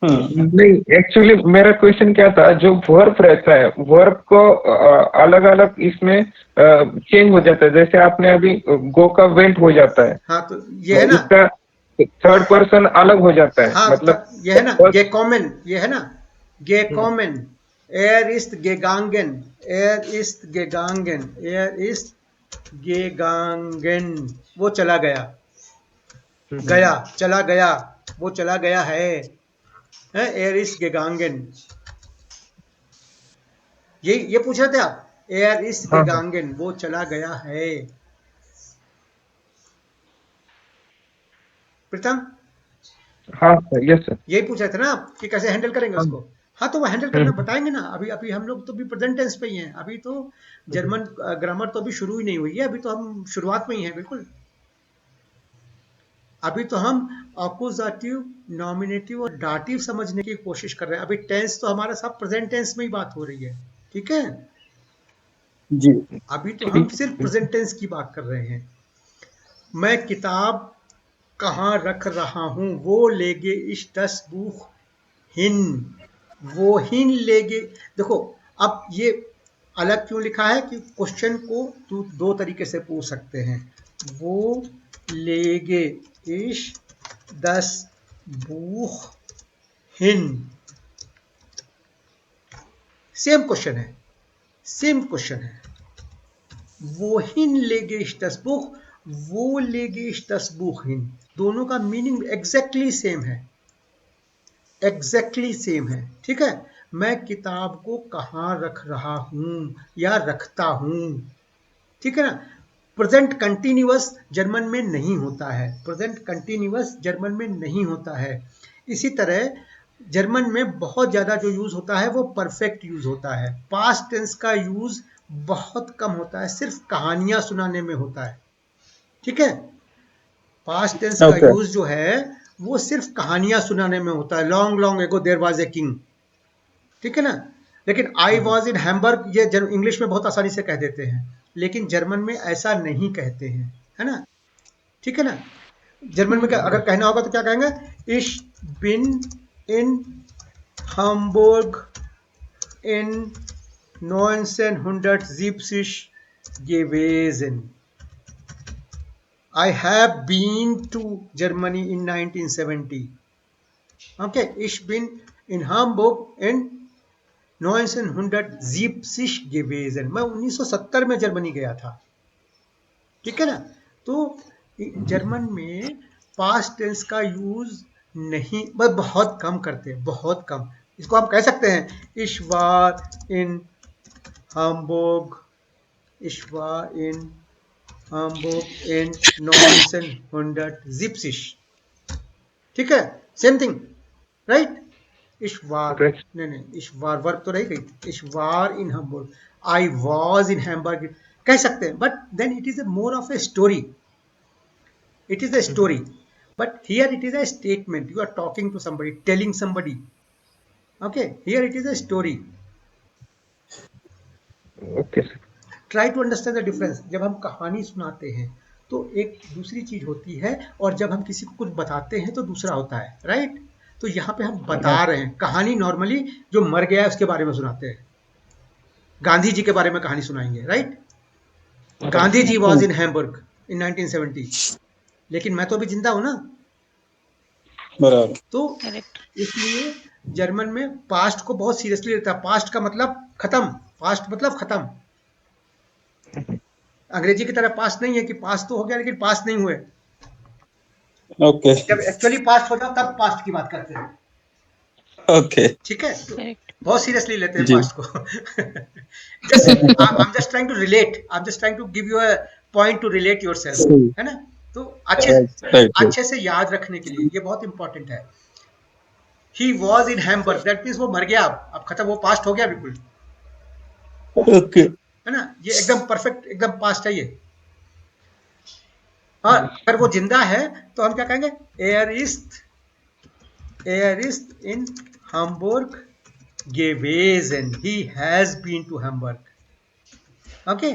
नहीं, एक्चुअली मेरा क्वेश्चन क्या था, जो वर्ब रहता है वर्ब को अलग अलग इसमें चेंज हो जाता है. जैसे आपने अभी गो का वेंट हो जाता है. हाँ, तो ये है ना, इसका थर्ड पर्सन अलग हो जाता है. हाँ, मतलब ये है ना, gekommen, ये है ना, gekommen. Er ist gegangen. Er ist gegangen. Er ist gegangen. वो चला गया. गया, चला गया. वो चला गया है. Er ist gegangen. ये पूछ रहे थे आप. Er ist gegangen. वो चला गया है. प्रीतम, हाँ सर, यस सर. यही पूछ रहे थे ना आप कि कैसे हैंडल करेंगे उसको. हाँ, तो वो हैंडल करना बताएंगे ना. अभी हम लोग तो भी प्रेजेंट टेंस पे ही हैं. अभी तो जर्मन ग्रामर तो अभी शुरू ही नहीं हुई है. अभी तो हम शुरुआत में ही हैं. बिल्कुल. अभी तो हम अक्यूजेटिव, नॉमिनेटिव और डाटिव समझने की कोशिश कर रहे हैं. अभी टेंस तो हमारा सब प्रेजेंट टेंस में ही बात हो रही है. ठीक है जी. अभी तो हम सिर्फ प्रेजेंट टेंस की बात कर रहे हैं. मैं किताब कहाँ रख रहा हूँ? वो लेगे इस 10 बुख हिन. वो हिन लेगे. देखो, अब ये अलग क्यों लिखा है कि क्वेश्चन को दो तरीके से पूछ सकते हैं. वो लेगे इस 10 बुख हिन. सेम क्वेश्चन है, सेम क्वेश्चन है. वो हिन लेगे इस 10 बुख, वो लेगे इस 10 बुख हिन. दोनों का मीनिंग एग्जैक्टली सेम है. एग्जैक्टली सेम है. ठीक है. मैं किताब को कहाँ रख रहा हूँ या रखता हूँ. ठीक है ना. प्रेजेंट कंटिन्यूअस जर्मन में नहीं होता है. प्रेजेंट कंटिन्यूअस जर्मन में नहीं होता है. इसी तरह जर्मन में बहुत ज़्यादा जो यूज़ होता है वो परफेक्ट यूज़ होता है. पास्ट टेंस का यूज़ बहुत कम होता है. सिर्फ कहानियाँ सुनाने में होता है. ठीक है. पास्ट टेंस का यूज़ जो है वो सिर्फ कहानियाँ सुनाने में होता है. Long long ago there was a king. ठीक है ना. लेकिन आई वॉज इन हैम्बर्ग ये इंग्लिश में बहुत आसानी से कह देते हैं, लेकिन जर्मन में ऐसा नहीं कहते हैं. है ना. ठीक है ना. जर्मन में अगर कहना होगा तो क्या कहेंगे? इश बिन इन Hamburg in 1970 gewesen. I have been to Germany in 1970. Okay, ich bin in Hamburg in 1970 gewesen. मैं 1970 में जर्मनी गया था. ठीक है ना. तो जर्मन में पास्ट टेंस का यूज नहीं, बस बहुत कम करते हैं, बहुत कम. इसको हम कह सकते हैं ich war in Hamburg, ich war in Hamburg in 1970. ठीक है. Same thing, right. Ich war, नहीं, ich war वर्ब तो रही गई. Ich war in Hamburg, I was in Hamburg कह सकते हैं, but then it is a more of a story. It is a story, but here it is a statement. You are talking to somebody, telling somebody. Okay, here it is a story. Okay sir. Try to understand the difference. जब हम कहानी सुनाते हैं तो एक दूसरी चीज होती है, और जब हम किसी को कुछ बताते हैं तो दूसरा होता है. राइट. तो यहाँ पे हम बता रहे हैं. कहानी नॉर्मली जो मर गया है उसके बारे में सुनाते हैं. गांधी जी के बारे में कहानी सुनाएंगे. Right. Gandhi ji was in Hamburg in 1970. लेकिन मैं तो अभी जिंदा हूं ना. बराबर. तो इसलिए जर्मन में पास्ट को बहुत सीरियसली लेता है. पास्ट का मतलब खत्म. पास्ट मतलब खत्म. अंग्रेजी की तरह पास्ट नहीं है कि पास्ट तो हो गया लेकिन पास नहीं हुए. ओके जब एक्चुअली पास्ट हो जाओ तब पास्ट की बात करते हैं, ओके ठीक है? तो Correct. बहुत सीरियसली लेते हैं जी पास्ट को। Just I am just trying to relate, I am just trying to give you a point to relate yourself, सही है ना? तो राइट राइट अच्छे से याद रखने के लिए ये बहुत इंपॉर्टेंट है। He was in Hamburg, that means वो मर गया, अब खत्म, वो पास्ट हो गया बिल्कुल, ओके है ना? ये एकदम परफेक्ट, एकदम पास्ट है ये। और अगर वो जिंदा है तो हम क्या कहेंगे? Air east in Hamburg gewesen. He has been to Hamburg. Okay.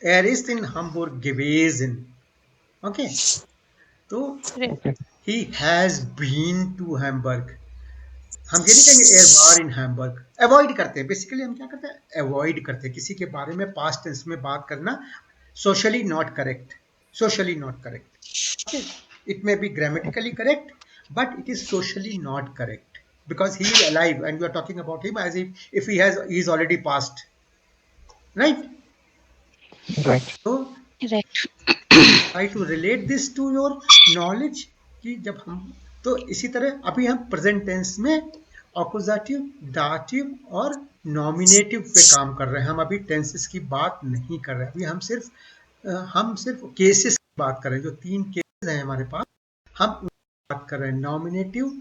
Er ist in Hamburg gewesen. Okay. तो Correct. he has been to Hamburg. हम ये नहीं कहेंगे एर वार इन हैम्बर्ग, अवॉइड करते हैं, बेसिकली हम क्या करते हैं? अवॉइड करते हैं किसी के बारे में पास्ट टेंस में बात करना, socially not correct, socially not correct. Okay, it may be grammatically correct but it is socially not correct because he is alive and you are talking about him as if he is already passed, right? Right. So Correct. try to relate this to your knowledge कि जब हम, तो इसी तरह अभी हम present tense में ऑक्यूजेटिव, दाटिव और नॉमिनेटिव पे काम कर रहे हैं। हम अभी टेंसेस की बात नहीं कर रहे हैं, अभी हम सिर्फ केसेस की बात कर रहे हैं। जो 3 केसेस हैं हमारे पास, हम उनकी बात कर रहे हैं, नॉमिनेटिव,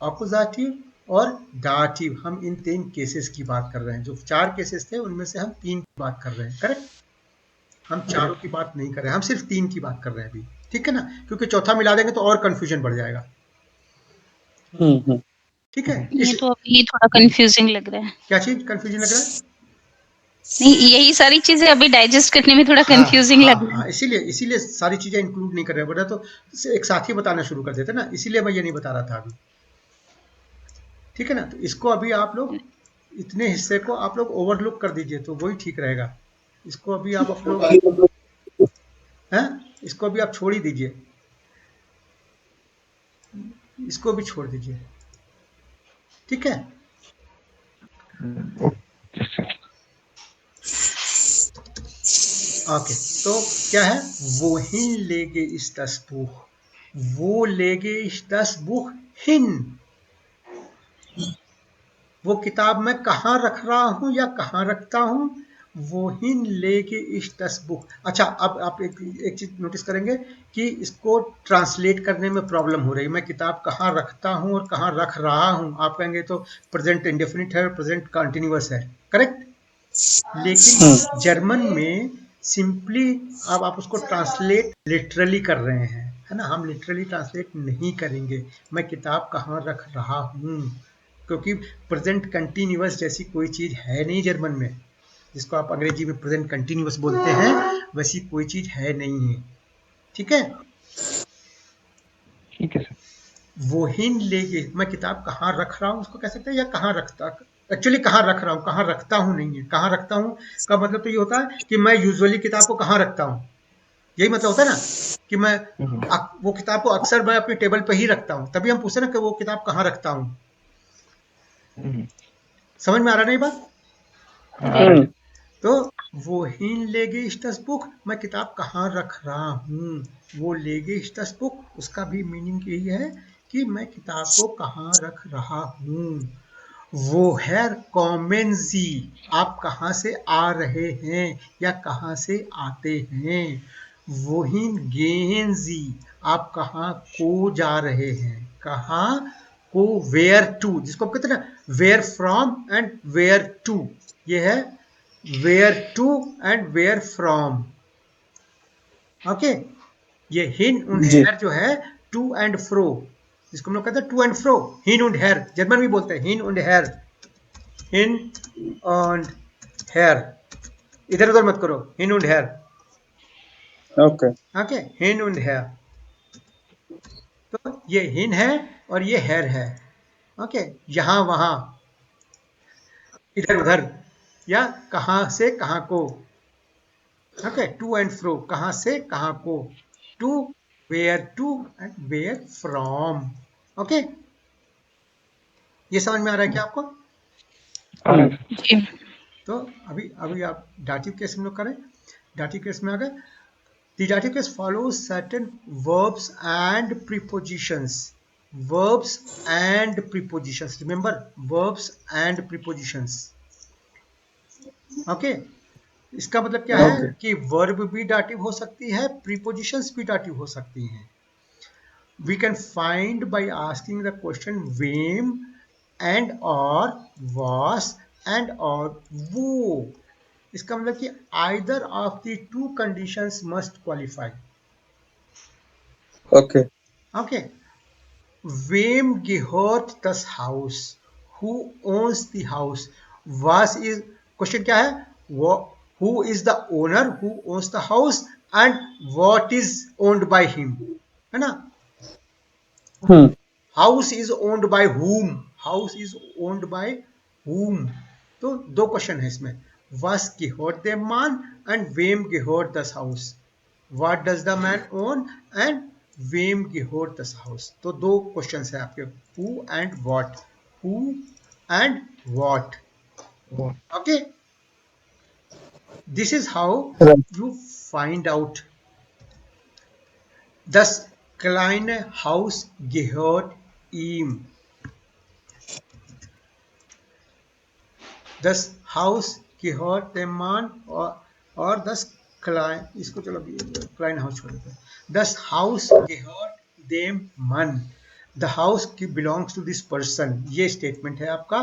ऑक्यूजेटिव और दाटिव। हम इन 3 केसेस की बात कर रहे हैं। जो 4 केसेस थे उनमें से हम 3 की बात कर रहे हैं, करेक्ट? हम चारों की बात नहीं कर रहे हैं, हम सिर्फ 3 की बात कर रहे हैं अभी, ठीक है ना? क्योंकि चौथा मिला देंगे तो और कंफ्यूजन बढ़ जाएगा, ठीक है? ये तो अभी थोड़ा कंफ्यूजिंग लग रहा है। क्या चीज कंफ्यूजन लग रहा है? नहीं, यही सारी चीजें अभी डाइजेस्ट करने में थोड़ा हाँ कंफ्यूजिंग हाँ लग रहा है। हाँ, इसीलिए सारी चीजें इंक्लूड नहीं कर रहे हैं, वरना तो एक साथ ही बताना शुरू कर देते ना, इसीलिए मैं ये नहीं बता रहा था अभी, ठीक है ना? तो इसको अभी आप लोग, इतने हिस्से को आप लोग ओवरलुक कर दीजिए तो वही ठीक रहेगा। इसको अभी आप लोग हैं, इसको अभी आप छोड़ ही दीजिए, इसको भी छोड़ दीजिए, ठीक है? ओके, तो क्या है? wohin lege ich das Buch? वो लेगे ich das Buch hin? वो किताब मैं कहाँ रख रहा हूँ या कहाँ रखता हूँ? wohin lege ich das Buch? अच्छा, अब आप एक चीज नोटिस करेंगे कि इसको ट्रांसलेट करने में प्रॉब्लम हो रही है। मैं किताब कहाँ रखता हूँ और कहाँ रख रहा हूँ, आप कहेंगे तो प्रेजेंट इंडेफिनिट है, प्रेजेंट कंटिन्यूअस है, करेक्ट? लेकिन जर्मन में सिंपली अब आप उसको ट्रांसलेट लिटरली कर रहे हैं, है ना? हम लिटरली ट्रांसलेट नहीं करेंगे, मैं किताब कहाँ रख रहा हूँ, क्योंकि प्रेजेंट कंटिन्यूअस जैसी कोई चीज है नहीं जर्मन में। जिसको आप अंग्रेजी में प्रेजेंट कंटिन्यूअस बोलते हैं, वैसी कोई चीज है नहीं है, ठीक है? ठीक है सर। wohin लेगे, मैं किताब कहाँ रख रहा हूँ उसको कह सकते हैं, या कहाँ रखता, एक्चुअली कहाँ रख रहा हूँ, कहाँ रखता हूँ नहीं है। कहाँ रखता हूँ का मतलब तो ये होता है कि मैं यूजुअली किताब को कहाँ रखता हूँ, यही मतलब होता है ना कि मैं वो किताब को अक्सर मैं अपनी टेबल पे ही रखता हूँ, तभी हम पूछते ना कि वो किताब कहाँ रखता हूँ। समझ में आ रहा नहीं बात? तो wohin lege ich das Buch, मैं किताब कहाँ रख रहा हूँ। वो lege ich das Buch, उसका भी मीनिंग यही है कि मैं किताब को कहाँ रख रहा हूँ। woher kommen Sie, आप कहाँ से आ रहे हैं या कहाँ से आते हैं। wohin gehen Sie, आप कहाँ को जा रहे हैं, कहाँ को, where to, जिसको आप कहते हैं ना where from and where to, ये है where to and where from, okay? ये hin und जी her जो है to and fro, जिसको हम लोग कहते हैं to and fro, hin und her, German भी बोलते हैं hin und her, hin und her, इधर उधर मत करो, hin und her, okay okay? hin und her, तो ये hin है और ये her है, ओके? यहाँ वहाँ, इधर उधर, या कहाँ से कहाँ को, ओके? टू एंड फ्रो, कहाँ से कहाँ को, to, where to and where from, okay? ये समझ में आ रहा है क्या आपको? जी। तो अभी आप डाटिव केस में लोग करें, डाटिव केस में आ गए। The dative case follows certain verbs and prepositions. Verbs and prepositions. Remember, verbs and prepositions. Okay. इसका मतलब क्या है Okay. कि वर्ब भी डाटिव हो सकती है, प्रीपोजिशंस भी डाटिव हो सकती हैं. We can find by asking the question whom and or was and or who. इसका मतलब कि either of the two conditions must qualify. Okay. Okay. Wem gehört das Haus? Who owns the house? Was is question क्या है? Who is the owner? Who owns the house? And what is owned by him? है ना? House is owned by whom? House is owned by whom? तो दो question है इसमें. Was gehört dem Mann and wem gehört das Haus? What does the man own and wem gehört das Haus? तो दो question है आपके. Who and what? Who and what? Okay. This is how Right. you find out. Das kleine Haus gehört ihm. Das Haus gehört dem Mann और das klein, इसको चलो klein Haus छोड़ देते हैं. Das Haus gehört dem Mann. The house belongs to this person. ये statement है आपका.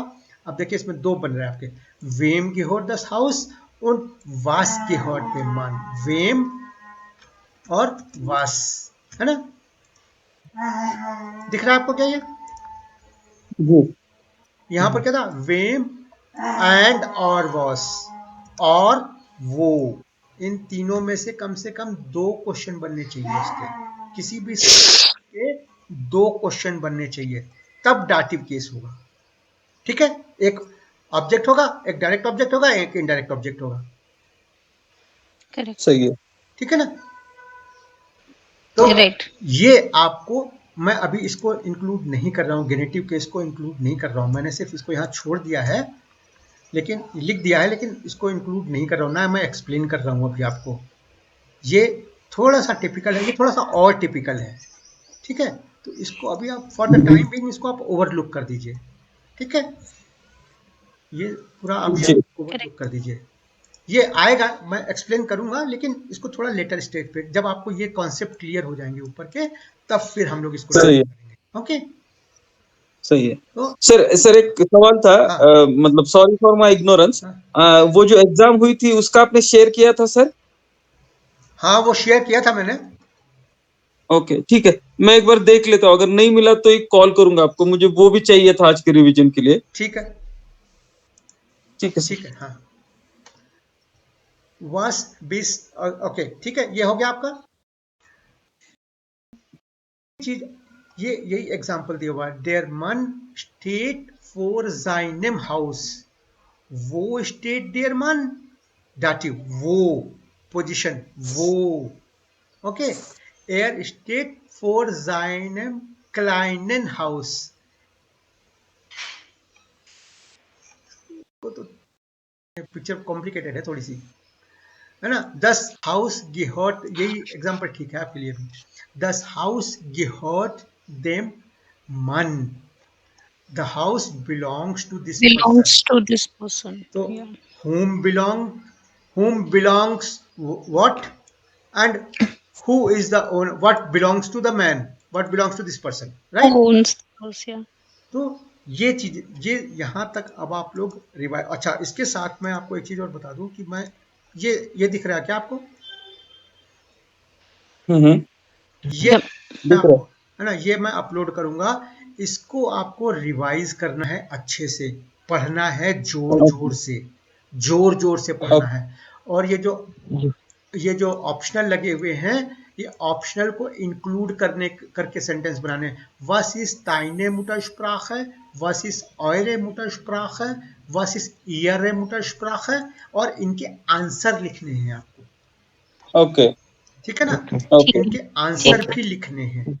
अब देखिए इसमें दो बन रहे हैं आपके. Wem gehört das Haus und was gehört dem Mann. Wem और was, है ना? दिख रहा है आपको क्या ये? जी. यहाँ पर क्या था? Wem एंड और वॉस और वो. इन तीनों में से कम दो क्वेश्चन बनने चाहिए इसके. किसी भी के दो क्वेश्चन बनने चाहिए, तब डाटिव केस होगा. ठीक है. एक ऑब्जेक्ट होगा, एक डायरेक्ट ऑब्जेक्ट होगा, एक इनडायरेक्ट ऑब्जेक्ट होगा. करेक्ट. सही है. ठीक है ना? तो करेक्ट. ये आपको मैं अभी इसको इंक्लूड नहीं कर रहा हूँ, गेनेटिव केस को इंक्लूड नहीं कर रहा हूँ. मैंने सिर्फ इसको यहाँ छोड़ दिया है, लेकिन लिख दिया है, लेकिन इसको इंक्लूड नहीं कर रहा हूँ ना. मैं एक्सप्लेन कर रहा हूँ अभी आपको. ये थोड़ा सा टिपिकल है, ये थोड़ा सा और टिपिकल है. ठीक है. तो इसको अभी आप फॉर द टाइम बीइंग इसको आप ओवरलुक कर दीजिए. ठीक है. ये पूरा अभी जी. ओवरलुक कर दीजिए. ये आएगा, मैं एक्सप्लेन करूंगा, लेकिन इसको थोड़ा लेटर स्टेज पे, जब आपको ये कॉन्सेप्ट क्लियर हो जाएंगे ऊपर के, तब फिर हम लोग इसको सही है. करेंगे. ओके. सही है. तो सर एक सवाल था. हाँ. मतलब सॉरी फॉर माय इग्नोरेंस. हाँ. वो जो एग्जाम हुई थी उसका आपने शेयर किया था सर? हाँ, वो शेयर किया था मैंने. ओके, ठीक है. मैं एक बार देख लेता हूँ, अगर नहीं मिला तो एक कॉल करूंगा आपको. मुझे वो भी चाहिए था आज के रिवीजन के लिए. ठीक है. ठीक है सर. ठीक है. हाँ. was bis okay. ठीक है. ये हो गया आपका चीज. ये यही एग्जांपल दिया हुआ है. देयर मन स्टेट फॉर seinem हाउस. वो स्टेट देयर मन, डाटिव वो, पोजीशन वो. Okay. er state for seinem kleinen house. तो पिक्चर कॉम्प्लिकेटेड है थोड़ी सी, है ना. Das Haus gehört, यही एग्जांपल ठीक है आपके लिए भी. Das Haus gehört dem Mann. The house belongs to this person. Belongs to this person. तो whom belongs what, and who is the owner, what belongs to the man, what belongs to this person, right? Owns house. या तो ये चीज, ये यहाँ तक अब आप लोग रिवाइज. अच्छा, इसके साथ मैं आपको एक चीज और बता दूं कि मैं ये दिख रहा है क्या आपको? ये दिख रहा है. है ना. ये मैं अपलोड करूंगा. इसको आपको रिवाइज करना है, अच्छे से पढ़ना है, जोर जोर से पढ़ना है. और ये जो ऑप्शनल लगे हुए हैं, ये ऑप्शनल को इंक्लूड करके सेंटेंस बनाने. Was ist deine Muttersprache? Was ist eure Muttersprache? Was ist ihre Muttersprache? और इनके आंसर लिखने हैं आपको. ओके. ठीक है ना. ओके. इनके आंसर भी लिखने हैं.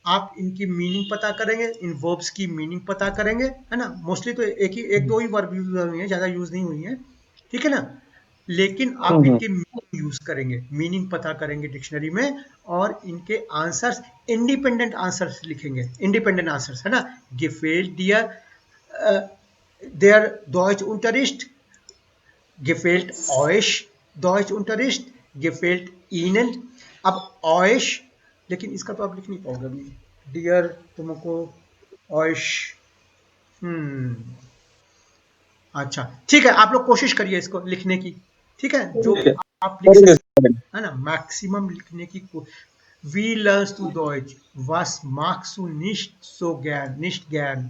आप इनकी मीनिंग पता करेंगे, इन वर्ब्स की मीनिंग पता करेंगे, है ना. मोस्टली तो एक दो ही वर्ब यूज हुई है, ज्यादा यूज नहीं हुई है. ठीक है ना. लेकिन आप इनके मीनिंग यूज करेंगे, मीनिंग पता करेंगे डिक्शनरी में, और इनके आंसर्स इंडिपेंडेंट आंसर्स लिखेंगे, इंडिपेंडेंट आंसर्स, है ना। gefällt dir der Deutschunterricht, gefällt euch Deutschunterricht, gefällt ihnen। अब euch, लेकिन इसका तो आप लिख नहीं पाओगे अभी, डियर तुमको euch, अच्छा ठीक है, आप लोग कोशिश करिए इसको लिखने की, ठीक है, जो आप लिख सकते है ना, मैक्सिमम लिखने की। Wie lernst du Deutsch? Was magst du nicht gern?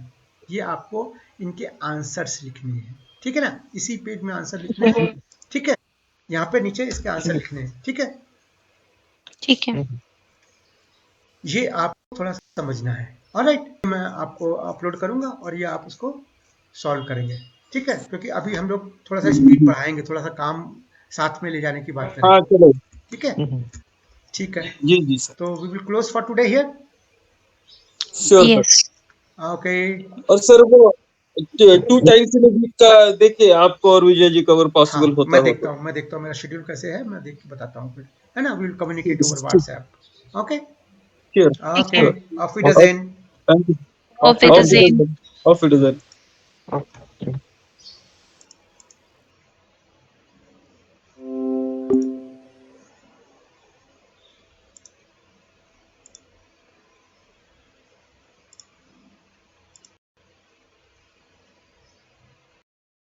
ये आपको इनके आंसर्स लिखने हैं, ठीक है ना, इसी पेज में आंसर लिखने हैं, ठीक है, यहाँ पे नीचे इसके आंसर लिखने हैं, ठीक है। ठीक है। ये आपको थोड़ा सा समझना है। ऑलराइट, मैं आपको अपलोड करूंगा और ये आप उसको सॉल्व करेंगे, ठीक है, क्योंकि अभी हम लोग थोड़ा सा स्पीड बढ़ाएंगे, थोड़ा सा काम साथ में ले जाने की बात हाँ करेंगे, चलो ठीक है, ठीक है। जी जी सर, तो we will close for today here. Sure sir. Yes. Okay, और सर वो 2 टाइम्स इन वीक का देखिए आपको और विजय जी कवर हाँ पॉसिबल होता मैं हो देखता तो। हूँ, मेरा शेड्यूल कैसे है, मैं देख के बताता हूँ फिर, है ना, we will communicate over WhatsApp. Okay sure okay, sure, auf Wiedersehen। Thank you, Auf ऑफ Wiedersehen। इट इज, ऑफ इट इज। Okay.